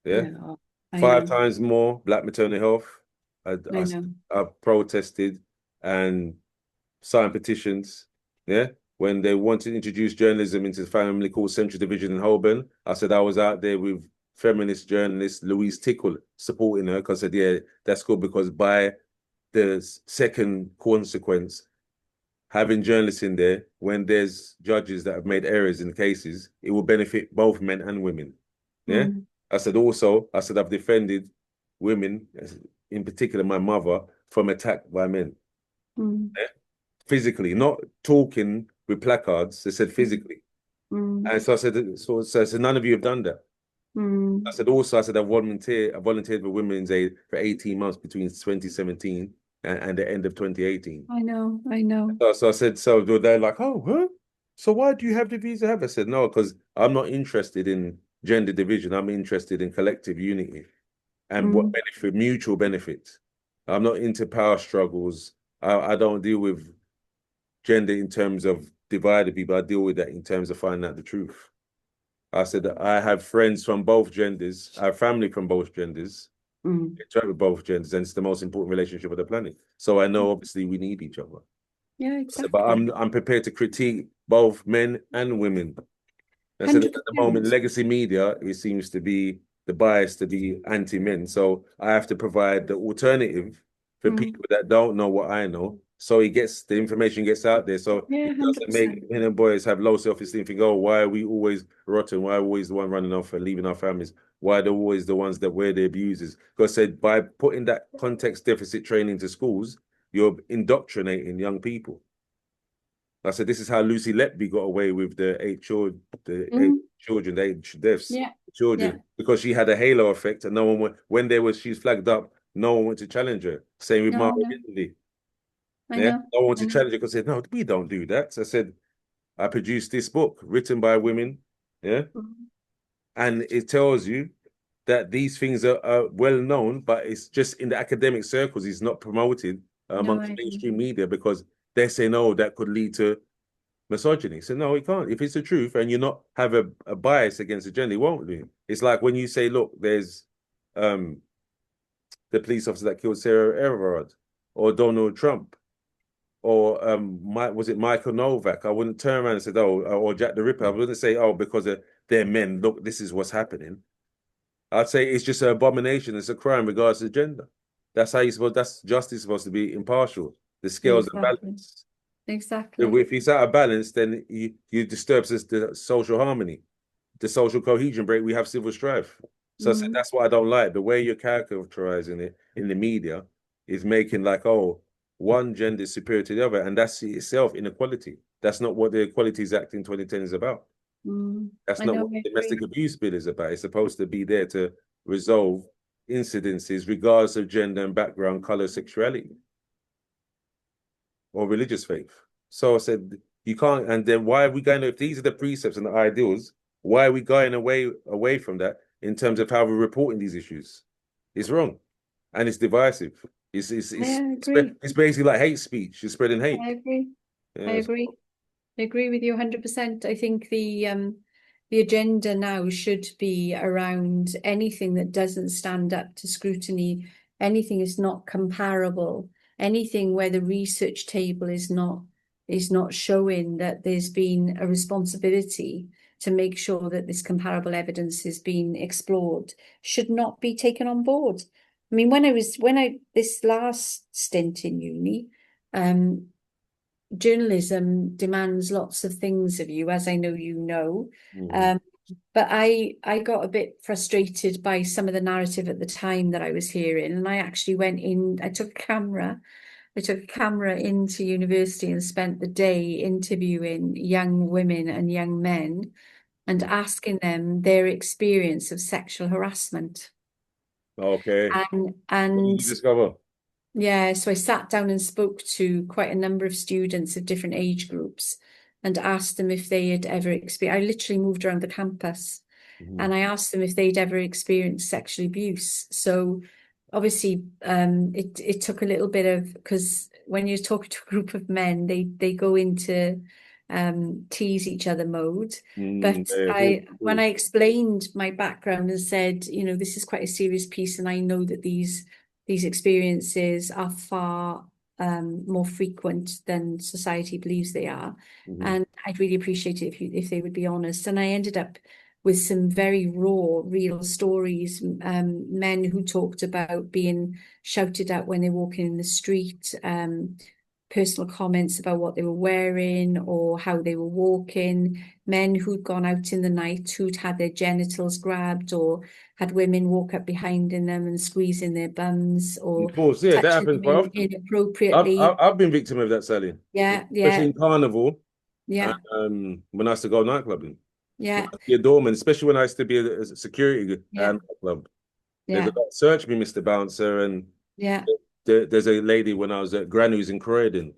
Yeah. No, I Five know, times more Black maternal health. I, I I, know. I protested and signed petitions. Yeah. When they wanted to introduce journalism into the family called Central Division in Holborn, I said I was out there with feminist journalist Louise Tickle supporting her because I said, yeah, that's good because by the second consequence, having journalists in there, when there's judges that have made errors in cases, it will benefit both men and women. Yeah. Mm, I said I've defended women, in particular my mother, from attack by men. mm, Yeah? Physically, not talking with placards. They said mm, physically. mm, And so I said, none of you have done that. mm. I said, I volunteered for Women's Aid for 18 months between 2017 and the end of 2018. I know, I know. So I said, so they're like, oh, huh? So why do you have the visa have? I said, no, because I'm not interested in gender division. I'm interested in collective unity and what Mm, benefit, mutual benefits. I'm not into power struggles. I don't deal with gender in terms of dividing people. I deal with that in terms of finding out the truth. I said that I have friends from both genders. I have family from both genders. mm. Interact with both genders, and it's the most important relationship on the planet. So I know obviously we need each other. Yeah, So, but exactly. I'm prepared to critique both men and women. I said at the moment, 100%. legacy media, it seems to be the bias to be anti-men. So I have to provide the alternative for Mm. people that don't know what I know. So the information gets out there. So Yeah, it doesn't make 100%. men and boys have low self-esteem, think, oh, why are we always rotten? Why are we always the one running off and leaving our families? Why are they always the ones that wear the abusers? Because I said by putting that context deficit training to schools, you're indoctrinating young people. I said, this is how Lucy Letby got away with the eight Mm. children, the eight deaths, Yeah, yeah. children, because she had a halo effect, and no one went, when she's flagged up, no one went to challenge her. Same with Mara No, no. Hindley. I Yeah, know. I want I to know. challenge it because I said, no, we don't do that. So I said, I produced this book written by women. Yeah. Mm. And it tells you that these things are well known, but it's just in the academic circles, it's not promoted No, amongst I agree. mainstream media because they say, no, that could lead to misogyny. So, no, it can't. If it's the truth and you're not have a bias against the gender, it won't do. It's like when you say, look, there's um, the police officer that killed Sarah Everard or Donald Trump or was it Michael Novak? I wouldn't turn around and say, oh, or Jack the Ripper. I wouldn't say, oh, because they're men. Look, this is what's happening. I'd say it's just an abomination. It's a crime regards to gender. That's how you supposed. That's justice supposed to be impartial. The scales are Exactly. balanced. Exactly. If it's out of balance, then you disturb the social harmony, the social cohesion break. We have civil strife. So I said Mm. that's what I don't like. The way you're characterizing it in the media is making like, oh, one gender is superior to the other, and that's itself inequality. That's not what the Equalities Act in 2010 is about. Mm. That's I not know, what I the agree. domestic abuse bill is about. It's supposed to be there to resolve incidences regardless of gender and background, color, sexuality, or religious faith. So I said, you can't, and then why are we going, if these are the precepts and the ideals, why are we going away from that in terms of how we're reporting these issues? It's wrong. And it's divisive. I agree. It's basically like hate speech. You're spreading I hate. agree. I Yes. agree. I agree with you 100%. I think the agenda now should be around anything that doesn't stand up to scrutiny, anything is not comparable, anything where the research table is not showing that there's been a responsibility to make sure that this comparable evidence is being explored should not be taken on board. I mean, when I this last stint in uni, journalism demands lots of things of you, as I know you know. Mhm. Um, but I got a bit frustrated by some of the narrative at the time that I was hearing, and I actually went in. I took a camera into university and spent the day interviewing young women and young men and asking them their experience of sexual harassment. Okay. And What did and you discover? Yeah, so I sat down and spoke to quite a number of students of different age groups and asked them if they had ever experienced. I literally moved around the campus Mhm. and I asked them if they'd ever experienced sexual abuse. So obviously, it took a little bit of, because when you're talking to a group of men, they go into tease each other mode. But Yeah, when I explained my background and said, this is quite a serious piece, and I know that these experiences are far more frequent than society believes they are. Mhm. And I'd really appreciate it if they would be honest. And I ended up with some very raw, real stories. Men who talked about being shouted at when they're walking in the street, personal comments about what they were wearing or how they were walking, men who'd gone out in the night who'd had their genitals grabbed, or had women walk up behind them and squeezing their bums Of or course, yeah, that touching happens them quite often. inappropriately. I've been victim of that, Sally, Yeah, especially yeah, in carnival. yeah, When I used to go nightclubbing, when yeah, I used to be a doorman, especially when I used to be a security yeah, nightclub. There's a yeah, lot, search me, Mr. Bouncer, and yeah. there's a lady when I was at Granu's in Croydon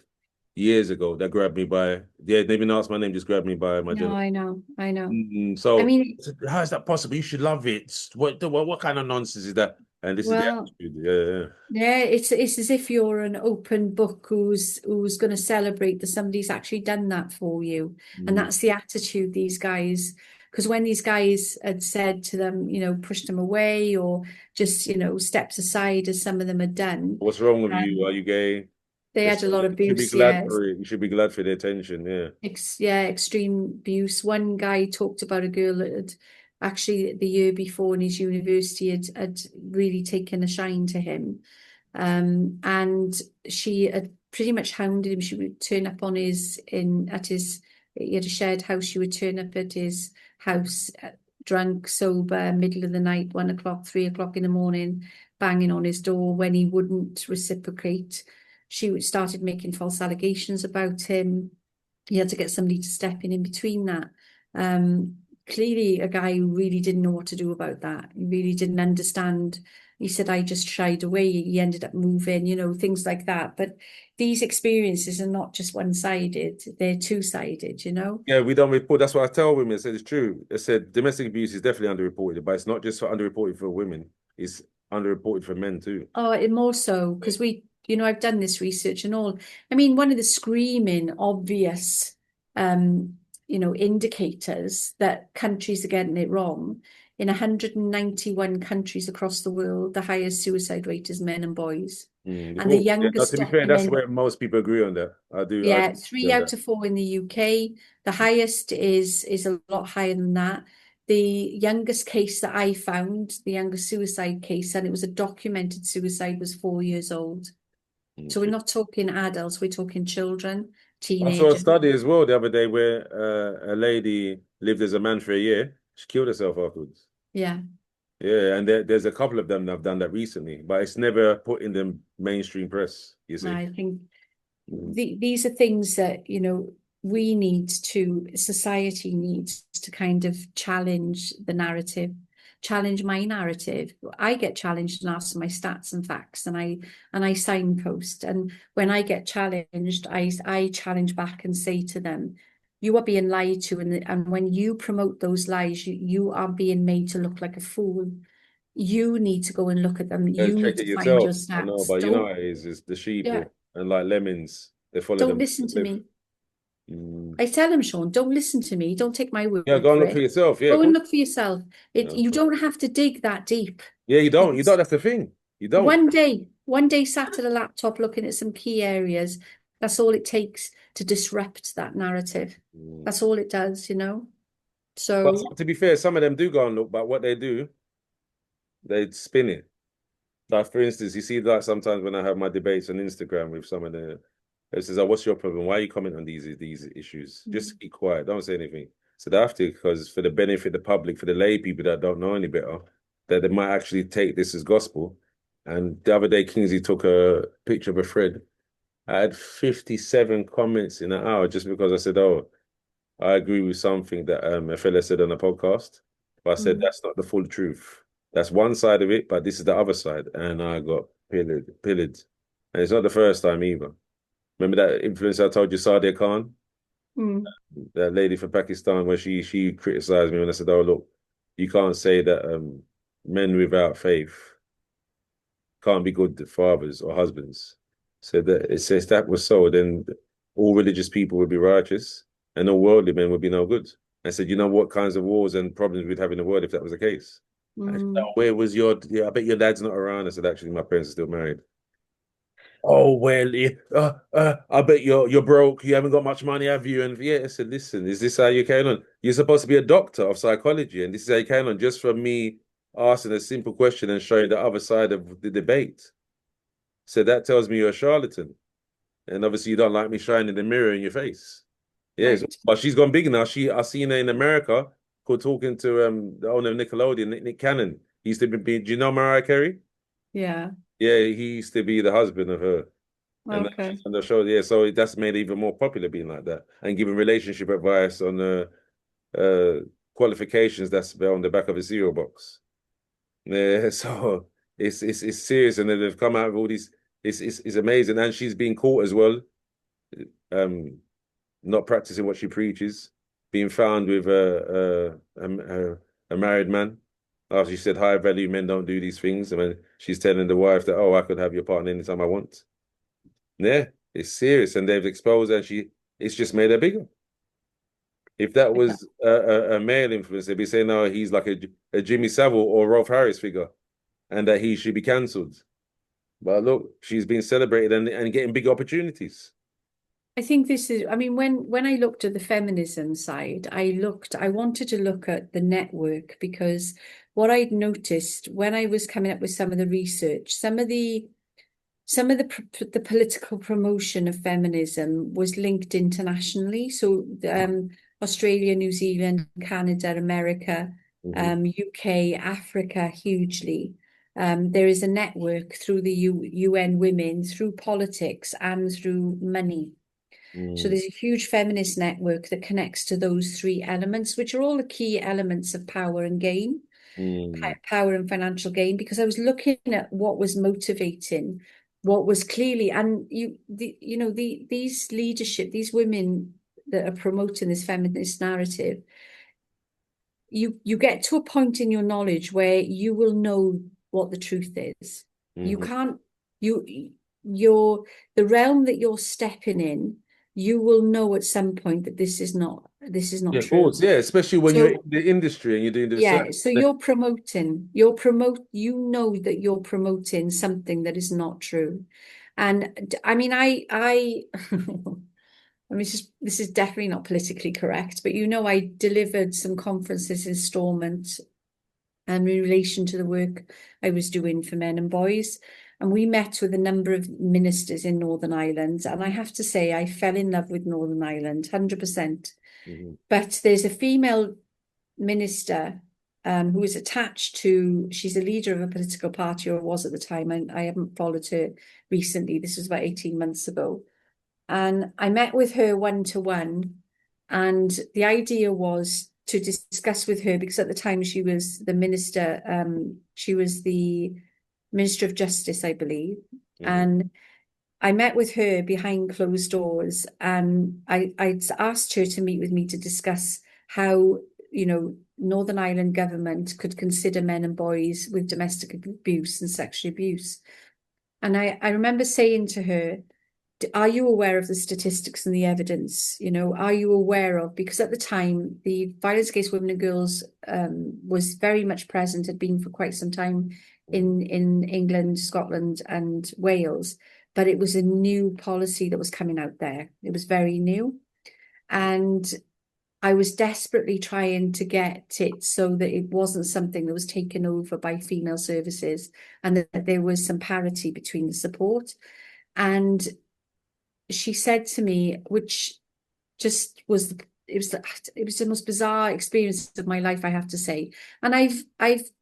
years ago that grabbed me by, yeah, they even asked my name, just grabbed me by my No, genital. I know, I know. I So mean, I said, how is that possible? You should love it. What kind of nonsense is that? And this is the well, attitude. Yeah, yeah, it's as if you're an open book who's going to celebrate that somebody's actually done that for you, and yeah. that's the attitude these guys. Because when these guys had said to them, pushed them away or just stepped aside, as some of them had done, What's wrong with you? Are um, you gay? they You had a lot of should be abuse. glad Yeah, for it. You should be glad for the attention. Yeah. extreme abuse. One guy talked about a girl that had actually the year before in his university had really taken a shine to him. And she had pretty much hounded him. She would turn up on he had a shared house. She would turn up at his house, drunk, sober, middle of the night, 1 o'clock, 3 o'clock in the morning, banging on his door when he wouldn't reciprocate. Started making false allegations about him. He had to get somebody to step in between that. clearly a guy who really didn't know what to do about that. He really didn't understand. He said, I just shied away. He ended up moving, things like that. But these experiences are not just one-sided, they're two-sided, Yeah, we don't report. That's what I tell women. I said it's true. I said domestic abuse is definitely underreported, but it's not just for underreported for women. It's underreported for men too. Oh, and more so because I've done this research and all. I mean, one of the screaming obvious, indicators that countries are getting it wrong. In 191 countries across the world, the highest suicide rate is men and boys. And the Well, yeah, no, youngest to be fair, that's document, where most people agree on that. I do yeah, agree three on out that. of four in the UK. The highest is a lot higher than that. The youngest case that I found, the youngest suicide case, and it was a documented suicide, was 4 years old. So we're not talking adults, we're talking children, I saw a teenagers. study as well the other day where a lady lived as a man for a year. She killed herself afterwards. Yeah, Yeah, and there's a couple of them that have done that recently, but it's never put in the mainstream press, you see. I think Mm. these are things that, society needs to kind of challenge the narrative, challenge my narrative. I get challenged and asked for my stats and facts, and I signpost. And when I get challenged, I challenge back and say to them, you are being lied to, and when you promote those lies, you are being made to look like a fool. You need to go and look at them. And You check need it to find your yourself. I know, stats. but you know how Don't, it is. It's the yeah, sheeple and like lemons, they follow don't them listen to cliff. me. Mm. I tell him, Sean, don't listen to me. Don't take my Yeah, word go and for look for it. yourself. Yeah, Go and cool. look for yourself. Yeah, You don't have to dig that deep. yeah, you don't. You don't. It's That's the thing. You don't. one day sat at a laptop looking at some key areas. That's all it takes to disrupt that narrative. Mm. That's all it does. But So, to be fair, some of them do go and look, but what they do, they spin it. Like for instance, you see like sometimes when I have my debates on Instagram with some of the it says, "Oh, what's your problem? Why are you commenting on these issues? Just keep quiet. Don't say anything." So they have to, because for the benefit of the public, for the lay people that don't know any better, that they might actually take this as gospel. And the other day, Kingsley took a picture of a thread. I had 57 comments in an hour just because I said, "Oh, I agree with something that a fella said on a podcast." But I said mm, that's not the full truth. That's one side of it, but this is the other side. And I got pillaged. And it's not the first time either. Remember that influencer I told you, Sadia Khan, mm, that lady from Pakistan, where she criticized me when I said, "Oh, look, you can't say that men without faith can't be good fathers or husbands." So that it says that was so, then all religious people would be righteous and all worldly men would be no good. I said, you know what kinds of wars and problems we'd have in the world if that was the case. I said, mm. "Oh, where was your? Yeah, I bet your dad's not around." I said, "Actually, my parents are still married." Oh well, yeah, I bet you're broke. You haven't got much money, have you? And yeah, I said, listen, is this how you carry on? You're supposed to be a doctor of psychology, and this is how you carry on. Just for me asking a simple question and showing the other side of the debate. So that tells me you're a charlatan, and obviously you don't like me shining the mirror in your face. Yes, Right. but she's gone big now. I seen her in America, called talking to the owner of Nickelodeon, Nick Cannon. He used to be. Do you know Mariah Carey? Yeah. Yeah, he used to be the husband of her. And then Okay. she's on the show, yeah. So that's made it even more popular being like that and giving relationship advice on uh qualifications that's on the back of a cereal box. Yeah, so it's serious, and then they've come out with all these. It's amazing, and she's been caught as well, um, not practicing what she preaches, being found with a married man. After she said high value men don't do these things, and when she's telling the wife that, oh, I could have your partner anytime I want. Yeah, it's serious, and they've exposed her, and it's just made her bigger. If that Okay. was a male influence, they'd be saying, no, he's like a Jimmy Savile or Rolf Harris figure, and that he should be cancelled. But look, she's been celebrated and getting big opportunities. I think this is, I mean, when I looked at the feminism side, I wanted to look at the network because what I'd noticed when I was coming up with some of the research, some of the political promotion of feminism was linked internationally. So Australia, New Zealand, Canada, America, Mhm. UK, Africa, hugely. There is a network through the UN Women, through politics and through money. So there's a huge feminist network that connects to those three elements, which are all the key elements of power and gain, power and financial gain, because I was looking at what was motivating, what was clearly, and these leadership, these women that are promoting this feminist narrative, you get to a point in your knowledge where you will know what the truth is. You can't, the realm that you're stepping in, you will know at some point that this is not Yeah, of true. course, yeah, especially when you're in the industry and you're doing the Yeah, so you know that you're promoting something that is not true. And I mean, I I mean, this is definitely not politically correct, but I delivered some conferences in Stormont in relation to the work I was doing for men and boys. And we met with a number of ministers in Northern Ireland. And I have to say, I fell in love with Northern Ireland, 100%. But there's a female minister who is attached to, she's a leader of a political party, or was at the time, and I haven't followed her recently. This was about 18 months ago. And I met with her one-to-one, and the idea was to discuss with her, because at the time she was the minister, she was the Minister of Justice, I believe. And I met with her behind closed doors, and I'd asked her to meet with me to discuss how, Northern Ireland government could consider men and boys with domestic abuse and sexual abuse. And I remember saying to her, are you aware of the statistics and the evidence? Are you aware of, because at the time, the violence against women and girls was very much present, had been for quite some time in England, Scotland, and Wales, but it was a new policy that was coming out there. It was very new. And I was desperately trying to get it so that it wasn't something that was taken over by female services, and that there was some parity between the support. And she said to me, which just was it was the most bizarre experience of my life, I have to say. And I've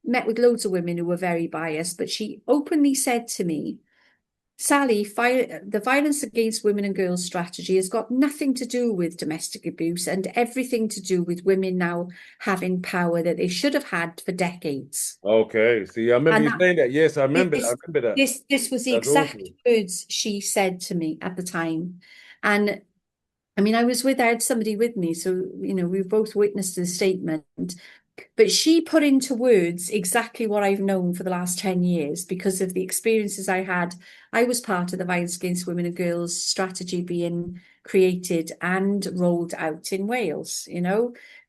met with loads of women who were very biased, but she openly said to me, Sally, the violence against women and girls strategy has got nothing to do with domestic abuse and everything to do with women now having power that they should have had for decades. Okay, see, I remember you saying that. Yes, I remember that. This was the exact words she said to me at the time. And I mean, I had somebody with me, so we both witnessed the statement. But she put into words exactly what I've known for the last 10 years because of the experiences I had. I was part of the violence against women and girls strategy being created and rolled out in Wales,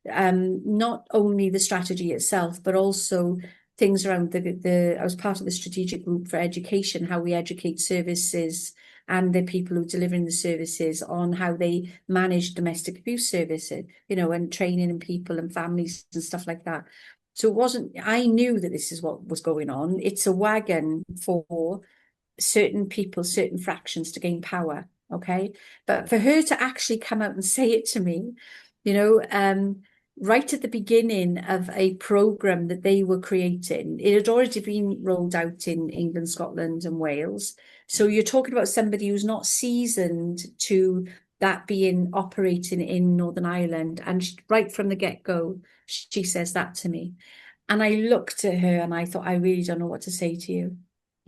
not only the strategy itself, but also things around I was part of the strategic group for education, how we educate services and the people who are delivering the services on how they manage domestic abuse services, and training and people and families and stuff like that. So I knew that this is what was going on. It's a wagon for certain people, certain fractions to gain power, okay? But for her to actually come out and say it to me, right at the beginning of a program that they were creating, it had already been rolled out in England, Scotland, and Wales. So you're talking about somebody who's not seasoned to that being operating in Northern Ireland. And right from the get-go, she says that to me. And I looked at her and I thought, I really don't know what to say to you.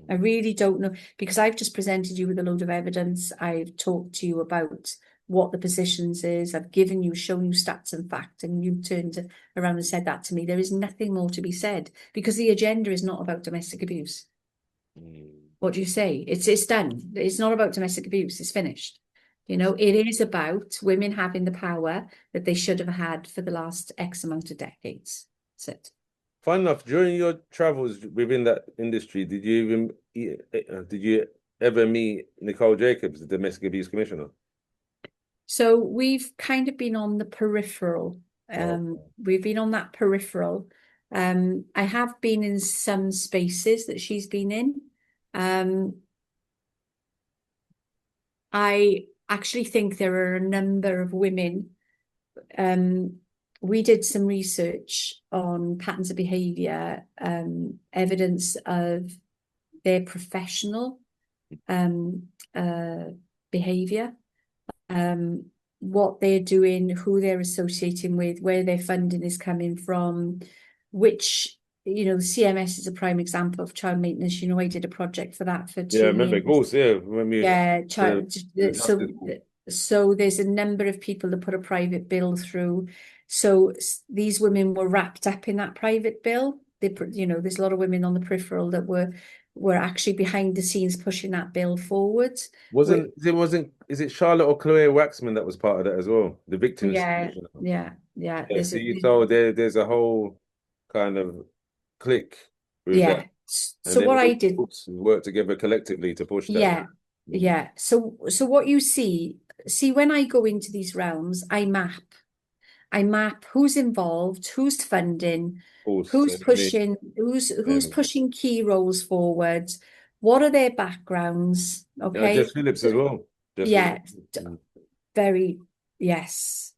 I really don't know, because I've just presented you with a load of evidence. I've talked to you about what the positions is. I've shown you stats and fact, and you turned around and said that to me. There is nothing more to be said because the agenda is not about domestic abuse. What do you say? It's done. It's not about domestic abuse. It's finished. It is about women having the power that they should have had for the last X amount of decades. That's it. Fun enough, during your travels within that industry, did you ever meet Nicole Jacobs, the domestic abuse commissioner? So we've kind of been on the peripheral. We've been on that peripheral. I have been in some spaces that she's been in. I actually think there are a number of women. We did some research on patterns of behaviour, evidence of their professional behaviour. what they're doing, who they're associating with, where their funding is coming from, which, the CMS is a prime example of child maintenance. I did a project for that for Yeah, I 2 years. remember, of course, yeah. When we Yeah, the justice. so there's a number of people that put a private bill through. So these women were wrapped up in that private bill. There's a lot of women on the peripheral that were actually behind the scenes pushing that bill forward. Is it Charlotte or Chloe Waxman that was part of that as well? The victims. Yeah, yeah, yeah. Yeah, see, so there's a whole kind of clique with that, Yeah. and So then what I all did, groups work together collectively to push that. yeah, yeah. So what you see when I go into these realms, I map who's involved, who's funding, Of course, who's and I mean, who's pushing key roles forward, what are their backgrounds, yeah, okay? Jess Phillips as well. Jess was, Yeah, very, yes.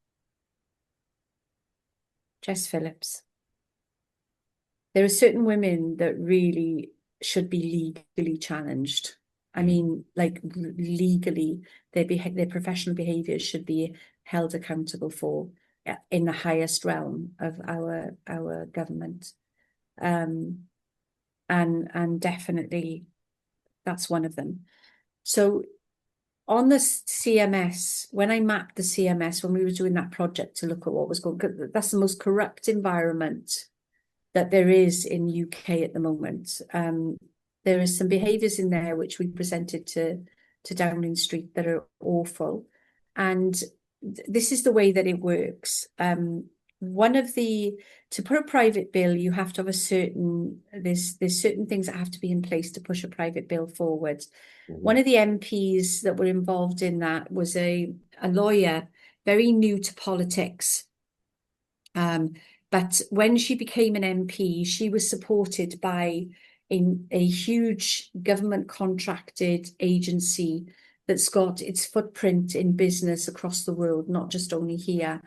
Jess Phillips. There are certain women that really should be legally challenged. I mean, like legally, their professional behaviours should be held accountable for in the highest realm of our government. And definitely that's one of them. So on the CMS, when I mapped the CMS, when we were doing that project to look at what was going, that's the most corrupt environment that there is in UK at the moment. There is some behaviours in there which we presented to Downing Street that are awful, and this is the way that it works. To put a private bill, you have to have there's certain things that have to be in place to push a private bill forward. One of the MPs that were involved in that was a lawyer, very new to politics. But when she became an MP, she was supported by a huge government contracted agency that's got its footprint in business across the world, not just only here.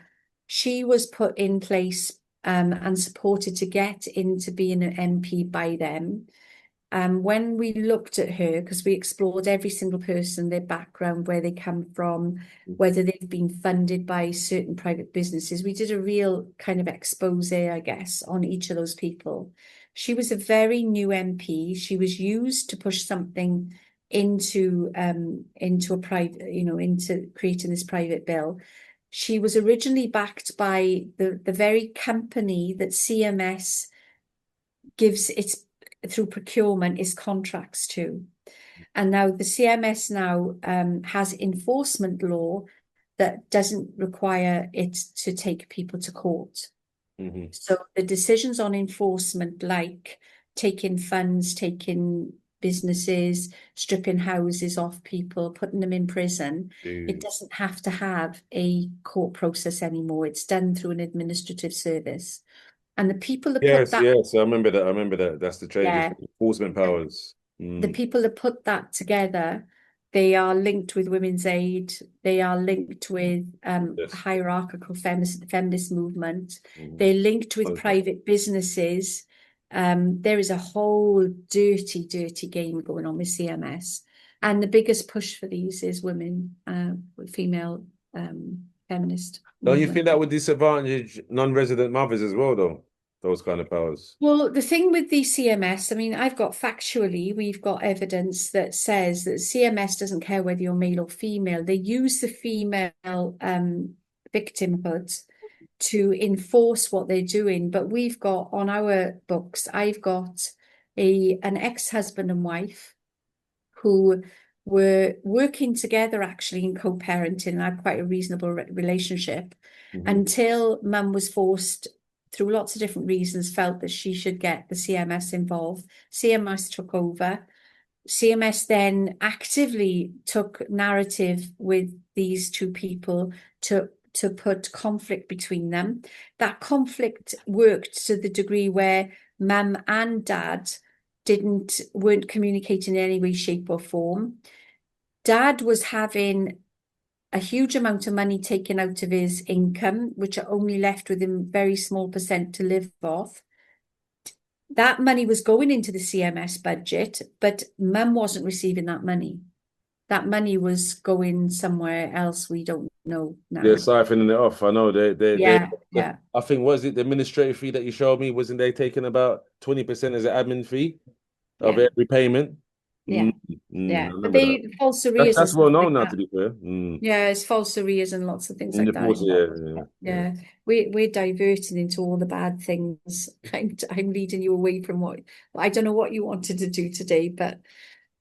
She was put in place and supported to get into being an MP by them. When we looked at her, because we explored every single person, their background, where they come from, whether they've been funded by certain private businesses, we did a real kind of expose, I guess, on each of those people. She was a very new MP. She was used to push something into a private, into creating this private bill. She was originally backed by the very company that CMS gives its through procurement is contracts to. And now the CMS now has enforcement law that doesn't require it to take people to court. So the decisions on enforcement, like taking funds, taking businesses, stripping houses off people, putting them in prison, it doesn't have to have a court process anymore. It's done through an administrative service. And the people that put that, yes, I remember that. I remember that. That's the changes, yeah, enforcement powers. the people that put that together, they are linked with Women's Aid. They are linked with Yes. hierarchical feminist movement. They're linked with private businesses. There is a whole dirty game going on with CMS. And the biggest push for these is women, female feminist Don't you movement. think that would disadvantage non-resident mothers as well, though? Those kind of powers. Well, the thing with the CMS, I mean, we've got evidence that says that CMS doesn't care whether you're male or female. They use the female victimhood to enforce what they're doing. But we've got on our books, I've got an ex-husband and wife who were working together actually in co-parenting and had quite a reasonable relationship until mum was forced through lots of different reasons, felt that she should get the CMS involved. CMS took over. CMS then actively took narrative with these two people to put conflict between them. That conflict worked to the degree where mum and dad weren't communicating in any way, shape, or form. Dad was having a huge amount of money taken out of his income, which are only left with him very small percent to live off. That money was going into the CMS budget, but mum wasn't receiving that money. that money was going somewhere else. We don't know They're now. siphoning it off. I know Yeah, yeah, I think, was it the administrative fee that you showed me? Wasn't they taking about 20% as an admin fee of yeah, every payment? yeah, I yeah. But remember that. they false arrears and That's stuff well known like now, that. to be fair. Yeah, it's false arrears and lots of things In like the that force, yeah, involved. yeah, yeah. Yeah, we're diverting into all the bad things. I'm leading you away from what I don't know what you wanted to do today, but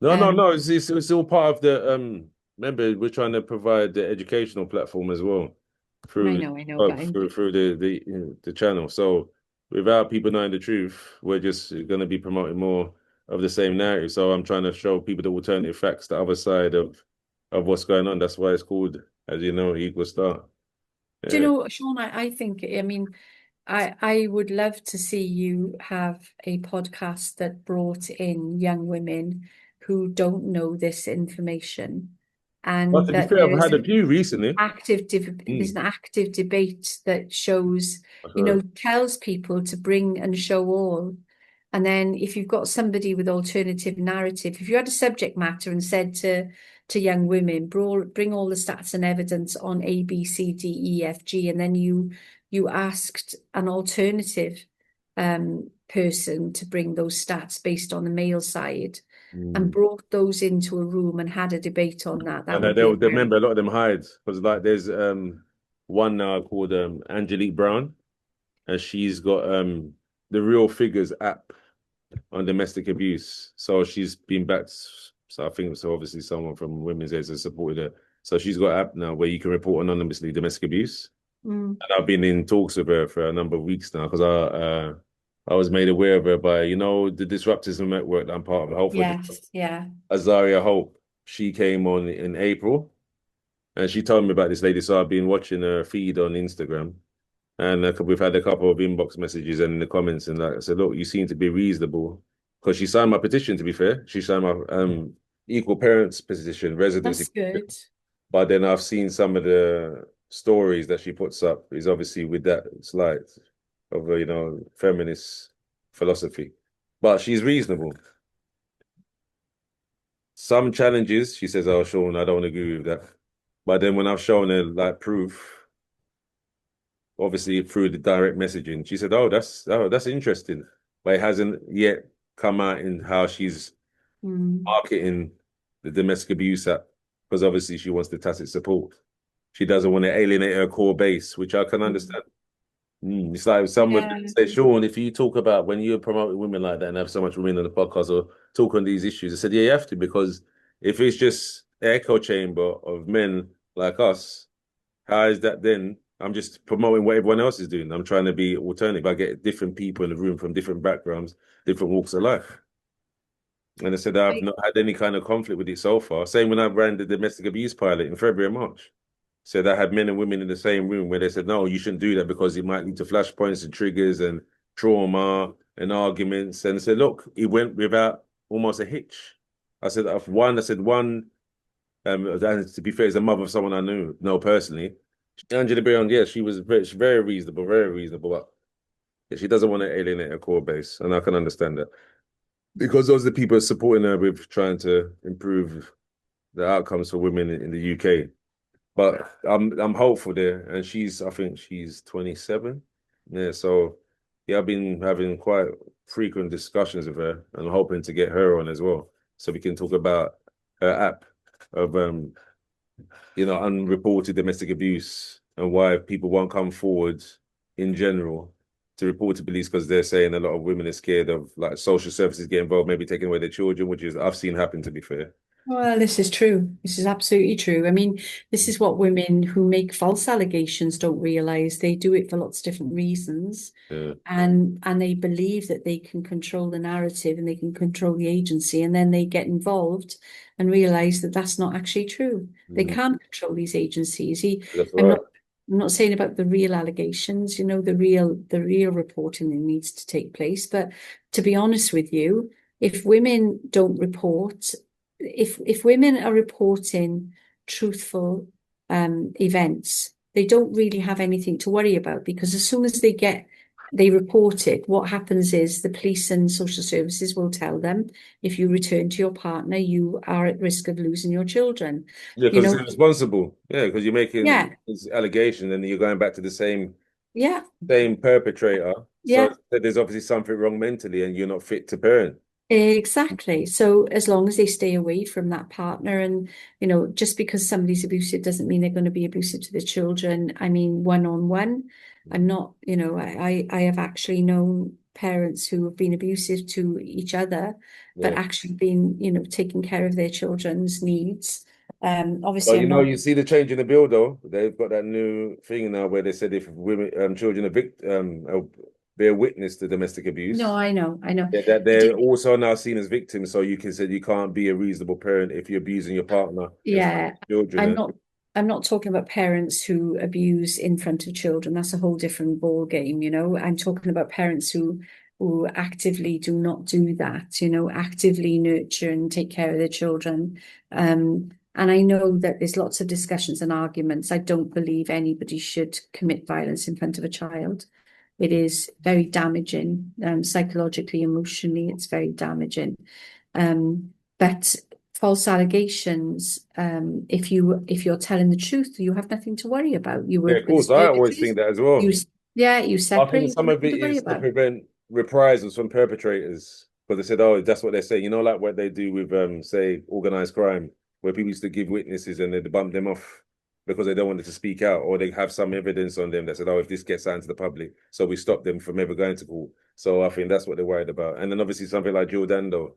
um, No. It's all part of the remember, we're trying to provide the educational platform as well through I know, but I'm through the channel. So without people knowing the truth, we're just going to be promoting more of the same narrative. So I'm trying to show people the alternative facts, the other side of what's going on. That's why it's called, as you know, Equal Start. do you Yeah. know, Sean, I think, I mean, I would love to see you have a podcast that brought in young women who don't know this information, Well, and to be that fair, there I've is had a an few recently. there's Mm, an active debate that shows, I've heard. tells people to bring and show all. And then if you've got somebody with alternative narrative, if you had a subject matter and said to young women, bring all the stats and evidence on A, B, C, D, E, F, G, and then you asked an alternative person to bring those stats based on the male side and Mm. brought those into a room and had a debate on that, that And would be a they very remember a lot of them hide because like there's one now called Angelique Brown, and she's got the Real Figures app on domestic abuse. So she's been back. So I think so. Obviously, someone from Women's Aid has supported her. So she's got an app now where you can report anonymously domestic abuse. mm, And I've been in talks with her for a number of weeks now because I was made aware of her by the Disruptism Network that I'm part of. Hopefully, yes, yeah. Azaria Hope. She came on in April. And she told me about this lady. So I've been watching her feed on Instagram. And we've had a couple of inbox messages and in the comments. And like I said, look, you seem to be reasonable. Because she signed my petition, to be fair. She signed my equal parents petition, residency. That's good. But then I've seen some of the stories that she puts up is obviously with that slight of feminist philosophy. But she's reasonable. Some challenges, she says, oh, Sean, I don't agree with that. But then when I've shown her like proof, obviously through the direct messaging, she said, that's interesting. But it hasn't yet come out in how she's Mm, marketing the domestic abuse app, because obviously she wants the tacit support. She doesn't want to alienate her core base, which I can mm. understand. It's like someone Yeah. said, Sean, if you talk about when you're promoting women like that and have so much women on the podcast or talk on these issues, I said, yeah, you have to, because if it's just an echo chamber of men like us, how is that then? I'm just promoting what everyone else is doing. I'm trying to be alternative. I get different people in the room from different backgrounds, different walks of life. And I said I've I, not had any kind of conflict with it so far. Same when I ran the domestic abuse pilot in February and March. Said I had men and women in the same room where they said, no, you shouldn't do that because it might lead to flashpoints and triggers and trauma and arguments. And I said, look, it went without almost a hitch. I said one, and to be fair, is a mother of someone I know personally. Angela Brown, yeah, she was very reasonable, very reasonable. But yeah, she doesn't want to alienate her core base, and I can understand that because those are the people supporting her with trying to improve the outcomes for women in the UK. But I'm hopeful there, and I think she's 27. Yeah, so yeah, I've been having quite frequent discussions with her, and I'm hoping to get her on as well, so we can talk about her app of unreported domestic abuse and why people won't come forward in general to report to police because they're saying a lot of women are scared of like social services get involved, maybe taking away their children, which is I've seen happen, to be fair. well, this is true. This is absolutely true. I mean, this is what women who make false allegations don't realize. They do it for lots of different reasons, Yeah, and they believe that they can control the narrative and they can control the agency, and then they get involved and realize that that's not actually true. They mm, can't control these agencies. that's I'm right. not I'm not saying about the real allegations, the real reporting that needs to take place. But to be honest with you, if women don't report, if women are reporting truthful events, they don't really have anything to worry about because as soon as they get they report it. What happens is the police and social services will tell them, if you return to your partner, you are at risk of losing your children. Yeah, You because it's know, irresponsible. Yeah, because you're making yeah, this allegation and you're going back to the yeah, same perpetrator. So yeah. there's obviously something wrong mentally and you're not fit to parent. Exactly. So as long as they stay away from that partner, and just because somebody's abusive doesn't mean they're going to be abusive to their children. I mean, one on one. I'm not, I have actually known parents who have been abusive to each other, but Yeah. actually been, taking care of their children's needs. Well, Obviously I'm not. you see the change in the bill though. They've got that new thing now where they said if women, children are bear witness to domestic No, abuse, I know. that they're also now seen as victims. So you can say you can't be a reasonable parent if you're abusing your partner in front Yeah, of children. I'm not I'm not talking about parents who abuse in front of children. That's a whole different ball game, I'm talking about parents who actively do not do that, actively nurture and take care of their children. And I know that there's lots of discussions and arguments. I don't believe anybody should commit violence in front of a child. It is very damaging, psychologically, emotionally, it's very damaging. But false allegations, if you're telling the truth, you have nothing to worry about. You Yeah, work of with the course. I always think services, that as well. you yeah, you I separate, think you've got some of nothing to it worry is to about. prevent reprisals from perpetrators. Because they said, oh, that's what they say. Like what they do with, say, organized crime, where people used to give witnesses and they bump them off because they don't want them to speak out, or they have some evidence on them that said, oh, if this gets out into the public, so we stop them from ever going to court. So I think that's what they're worried about. And then obviously something like Giordando,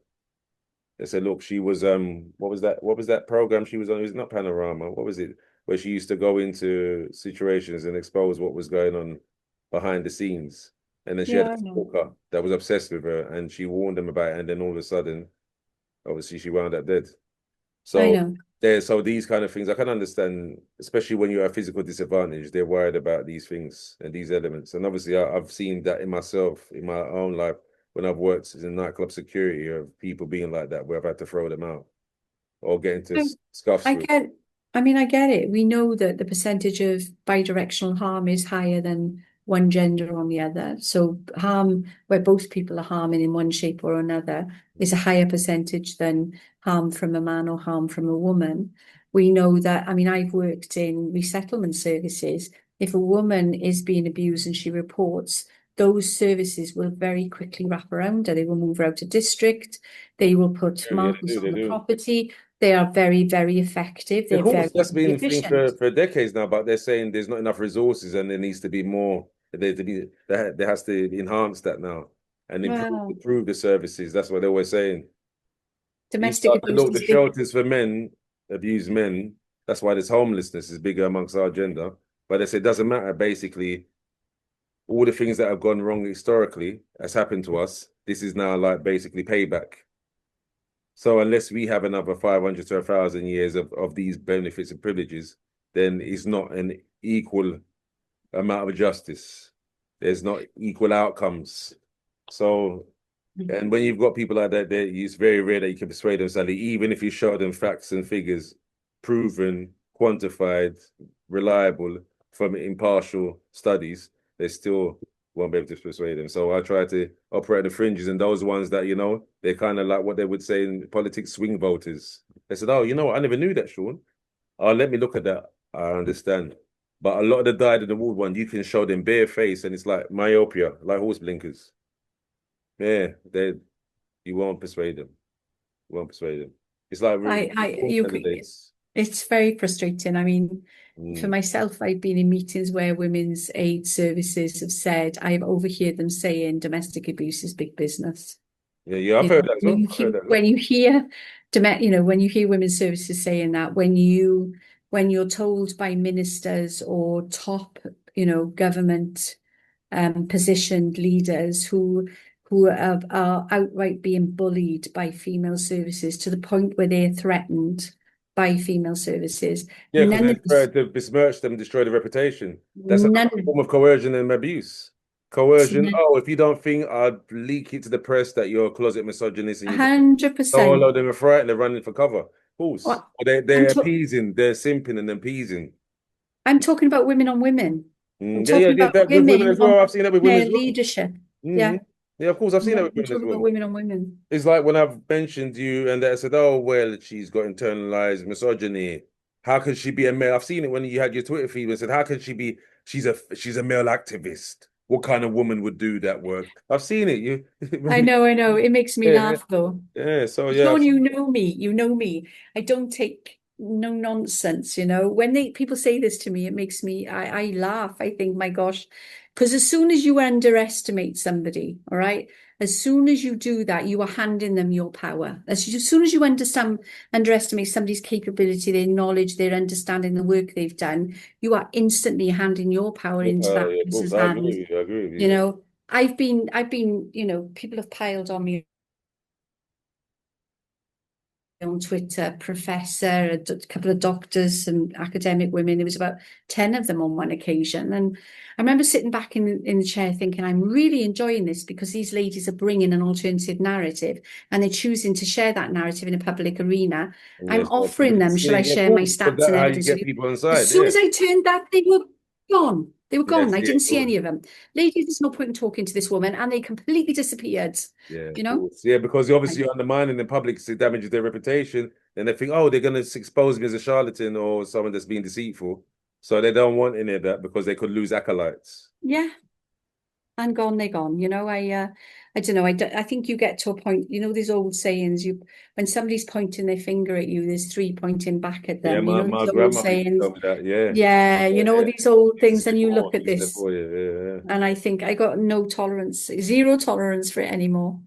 they said, look, she was what was that? What was that program she was on? It was not Panorama. What was it? Where she used to go into situations and expose what was going on behind the scenes. And then she had Yeah, a I know. stalker that was obsessed with her, and she warned them about it. And then all of a sudden, obviously, she wound up dead. I So know. so these kind of things I can understand, especially when you're at a physical disadvantage. They're worried about these things and these elements. And obviously, I've seen that in myself in my own life when I've worked in nightclub security of people being like that, where I've had to throw them out or get into I, scuffs I with. get, I get it. We know that the percentage of bidirectional harm is higher than one gender on the other. So harm where both people are harming in one shape or another is a higher percentage than harm from a man or harm from a woman. We know that, I've worked in resettlement services. If a woman is being abused and she reports, those services will very quickly wrap around her. They will move her out of district. They will put Yeah, yeah, markers they on the do. property. They are very, very effective. Of They're course, very, that's very been the thing efficient. for decades now, but they're saying there's not enough resources and there needs to be more. There has to enhance that now and Well, improve the services. That's what they're always saying. Even domestic though abuse the is big. shelters for men abuse men. That's why this homelessness is bigger amongst our gender. But they say it doesn't matter. Basically, all the things that have gone wrong historically has happened to us. This is now like basically payback. So unless we have another 500 to 1,000 years of these benefits and privileges, then it's not an equal amount of justice. There's not equal outcomes. So, and when you've got people like that, it's very rare that you can persuade them, Sally, even if you show them facts and figures, proven, quantified, reliable from impartial studies, they still won't be able to persuade them. So I try to operate the fringes, and those ones that, they're kind of like what they would say in politics, swing voters. They said, oh, you know what? I never knew that, Sean. Oh, let me look at that. I understand. But a lot of the dyed in the wool one, you can show them bare face and it's like myopia, like horse blinkers. Yeah, you won't persuade them. You won't persuade them. It's like You candidates. it's very frustrating. For Mm. myself, I've been in meetings where women's aid services have said, I've overheard them saying domestic abuse is big business. Yeah, yeah, I've heard that as well. I've heard that as well. When you hear, when you hear women's services saying that, when you're told by ministers or top, government positioned leaders who are outright being bullied by female services to the point where they're threatened by female services. Yeah, because None of they've this, tried to besmirch them, destroy the repetation. That's none, another form of coercion and abuse. it's Coercion. Oh, if you don't think I'd leak it to the press that you're a closet misogynist and you so all 100%. of them are frightened, they're running for cover. Of course. What Or I'm they're to- appeasing, they're simping and appeasing. I'm talking about women on women. I'm Yeah, yeah, talking yeah. about That with women women as on well. I've seen that with women their as well. leadership. Hmm. Yeah, Yeah, of course, I've seen that with I'm women as talking about well. women on women. It's like when I've mentioned you and they said, oh, well, she's got internalized misogyny. How can she be a male? I've seen it when you had your Twitter feed and said, how can she be? She's a male activist. What kind of woman would do that work? I've seen it. You, I know, I know. It makes me yeah, laugh though. yeah. So yeah, Sean, you know me. You know me. I don't take no nonsense, you know. When people say this to me, it makes me I laugh. I think, my gosh, because as soon as you underestimate somebody, all right, as soon as you do that, you are handing them your power. As soon as you underestimate somebody's capability, their knowledge, their understanding, the work they've done, you are instantly handing your power into that yeah, of course, person's I agree hands. with you. I agree with You you. know, I've been, you know, people have piled on me on Twitter, professor, a couple of doctors, some academic women. There was about 10 of them on one occasion. And I remember sitting back in the chair thinking, I'm really enjoying this because these ladies are bringing an alternative narrative and they're choosing to share that narrative in a public arena. I'm Yes, offering them, shall I yeah, of share my course, because stats that's and how you evidence with get you? people As inside. soon Yeah, as I turned that, they were gone. They were gone. yes, I yeah, didn't of see course. any of them. Ladies, there's no point in talking to this woman. And they completely disappeared, Yeah, you of know? course. Yeah, because obviously you're undermining the public, so it damages their reputation. Then they think, oh, they're going to expose me as a charlatan or someone that's being deceitful. So they don't want any of that because they could lose acolytes. Yeah. And gone, they're gone. You know, I don't know. I think you get to a point. You know, these old sayings. When somebody's pointing their finger at you, there's three pointing back at Yeah, them. You know, my these old grandmother used to sayings. tell me that. Yeah, Yeah, you know, yeah. these old Use things. this And you before. look at Use this this, before. Yeah, yeah. and I think I got no tolerance, zero tolerance for it anymore.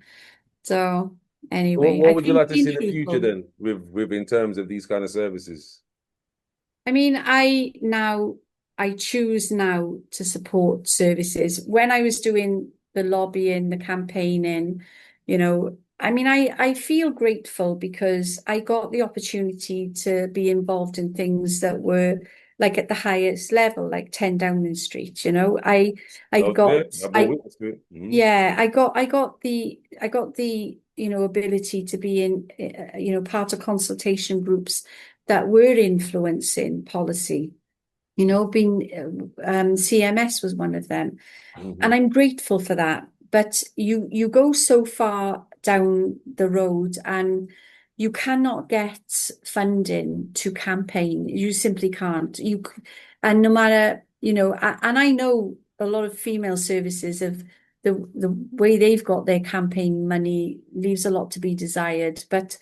So anyway, What I would you think like to being see in the future truthful. then, with in terms of these kind of services? I mean, I choose now to support services. When I was doing the lobbying, the campaigning, you know, I mean, I feel grateful because I got the opportunity to be involved in things that were like at the highest level, like 10 Downing Street, you know. I I was there. got I brought I witness to it. Mhm. yeah, I got the, you know, ability to be in, you know, part of consultation groups that were influencing policy. You know, being CMS was one of them, and Mhm. I'm grateful for that. But you go so far down the road, and you cannot get funding to campaign. You simply can't. And no matter, you know, and I know a lot of female services of the way they've got their campaign money leaves a lot to be desired. But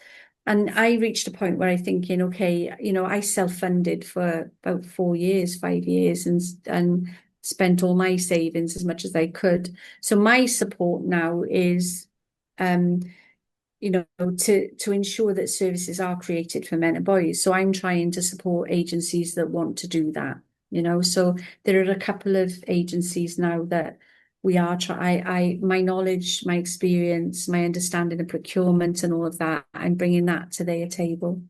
and I reached a point where I thinking, okay, you know, I self-funded for about 4 years, 5 years, and spent all my savings as much as I could. So my support now is, um, you know, to ensure that services are created for men and boys. So I'm trying to support agencies that want to do that, you know. So there are a couple of agencies now that we are my knowledge, my experience, my understanding of procurement and all of that, I'm bringing that to their table.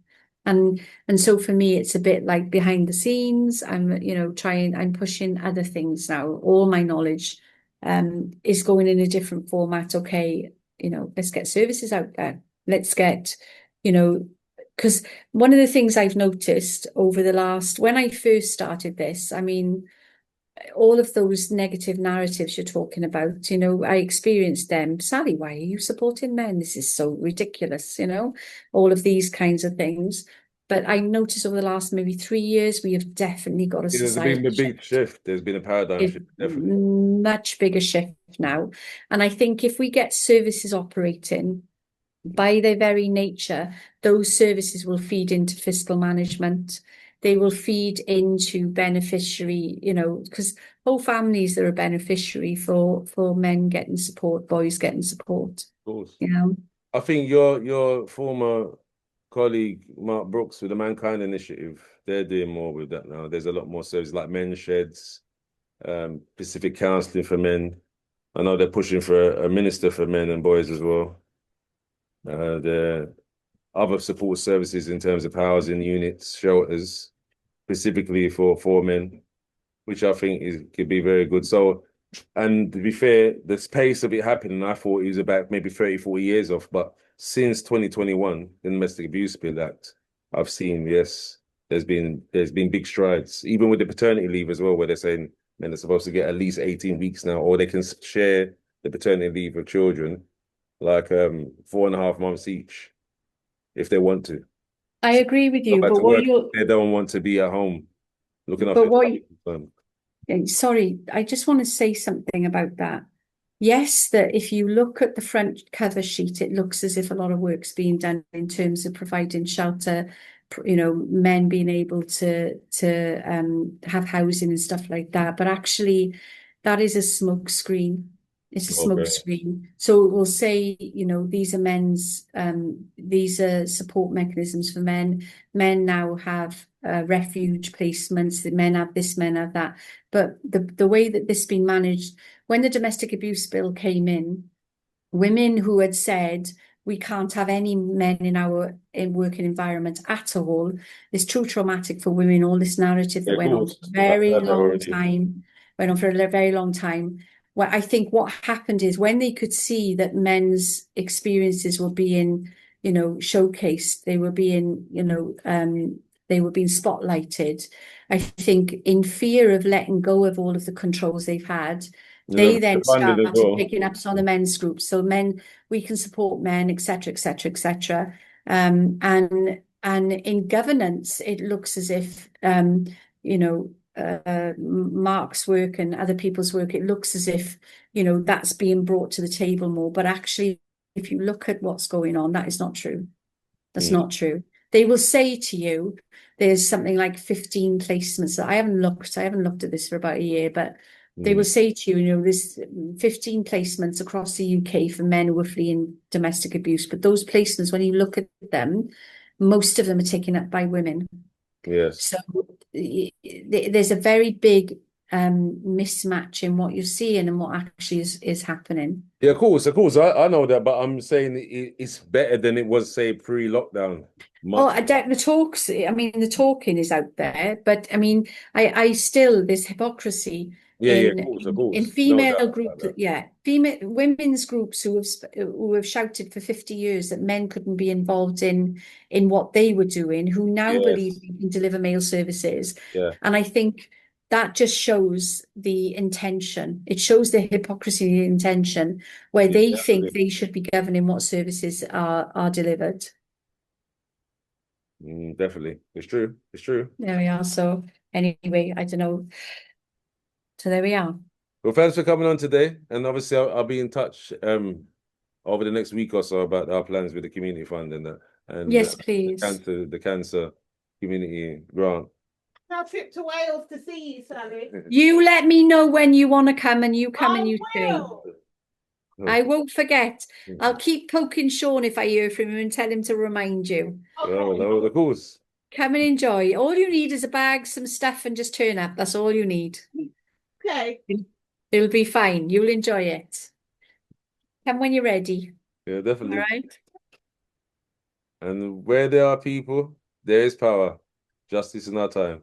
And so for me, it's a bit like behind the scenes. I'm pushing other things now. All my knowledge is going in a different format. Okay, you know, let's get services out there. Let's get, you know, because one of the things I've noticed over the last, when I first started this, I mean, all of those negative narratives you're talking about, you know, I experienced them. Sally, why are you supporting men? This is so ridiculous, you know, all of these kinds of things. But I noticed over the last maybe 3 years, we have definitely got a Yeah, there's been a society big shift, shift. There's been a paradigm a shift, definitely. much bigger shift now. And I think if we get services operating, by their very nature, those services will feed into fiscal management. They will feed into beneficiary, you know, because whole families are a beneficiary for men getting support, boys getting support, Of course. you know. I think your former colleague Mark Brooks with the Mankind Initiative, they're doing more with that now. There's a lot more services like men's sheds, specific counselling for men. I know they're pushing for a minister for men and boys as well. The other support services in terms of housing units, shelters, specifically for men, which I think could be very good. So, and to be fair, the pace of it happening, I thought it was about maybe 30, 40 years off. But since 2021, the Domestic Abuse Bill Act, I've seen, yes, there's been big strides, even with the paternity leave as well, where they're saying men are supposed to get at least 18 weeks now, or they can share the paternity leave with children, like 4.5 months each, if they want to. I agree with Go you, back but to what work. you're, They don't want to be at home looking but after what, the sorry, I just want to say something about that. Yes, that if you look at the front cover sheet, it looks as if a lot of work's being done in terms of providing shelter, men being able to have housing and stuff like that. But actually, that is a smoke screen. It's a smoke Okay. screen. So it will say, these are support mechanisms for men. Men now have refuge placements. The men have this, men have that. But the way that this has been managed, when the domestic abuse bill came in, women who had said we can't have any men in our working environment at all, is too traumatic for women. All this narrative that Yeah, went on for cool. a I've very heard that long already. time, Well, I think what happened is when they could see that men's experiences were being, showcased, they were being, they were being spotlighted. I think in fear of letting go of all of the controls they've had, they then Funded as started well. picking up on the men's groups. So men, we can support men, etc., etc., etc. And in governance, it looks as if Mark's work and other people's work, it looks as if that's being brought to the table more. But actually, if you look at what's going on, that is not true. That's not true. They will say to you, there's something like 15 placements. I haven't looked at this for about a year, but they will say to you, there's 15 placements across the UK for men who are fleeing domestic abuse. But those placements, when you look at them, most of them are taken up by women. Yes. So there's a very big mismatch in what you're seeing and what actually is happening. Yeah, of course, of course. I know that, but I'm saying it's better than it was, say, pre-lockdown. Oh, Much. the talks, I mean, the talking is out there, but I mean, I still, there's hypocrisy Yeah, yeah, in of in course. No female doubt about groups, that. female women's groups who have shouted for 50 years that men couldn't be involved in what they were doing, who now believe Yes. they can deliver male services. Yeah. And I think that just shows the intention. It shows the hypocrisy, the intention, where Yeah, they think definitely. they should be governing what services are delivered. Definitely. It's true. It's true. There we are. So anyway, I don't know. So there we are. Well, thanks for coming on today. And obviously I'll be in touch over the next week or so about our plans with the community fund and that and Yes, please. the cancer community grant. Our trip to Wales to see you, Sally. You let me know when you want to come and you come I and you stay. will. I won't forget. I'll keep poking Sean if I hear from him and tell him to remind you. Well, Okay. of course. Come and enjoy. All you need is a bag, some stuff, and just turn up. That's all you need. Okay. It'll be fine. You'll enjoy it. Come when you're ready. Yeah, All definitely. right. And where there are people, there is power. Justice in our time.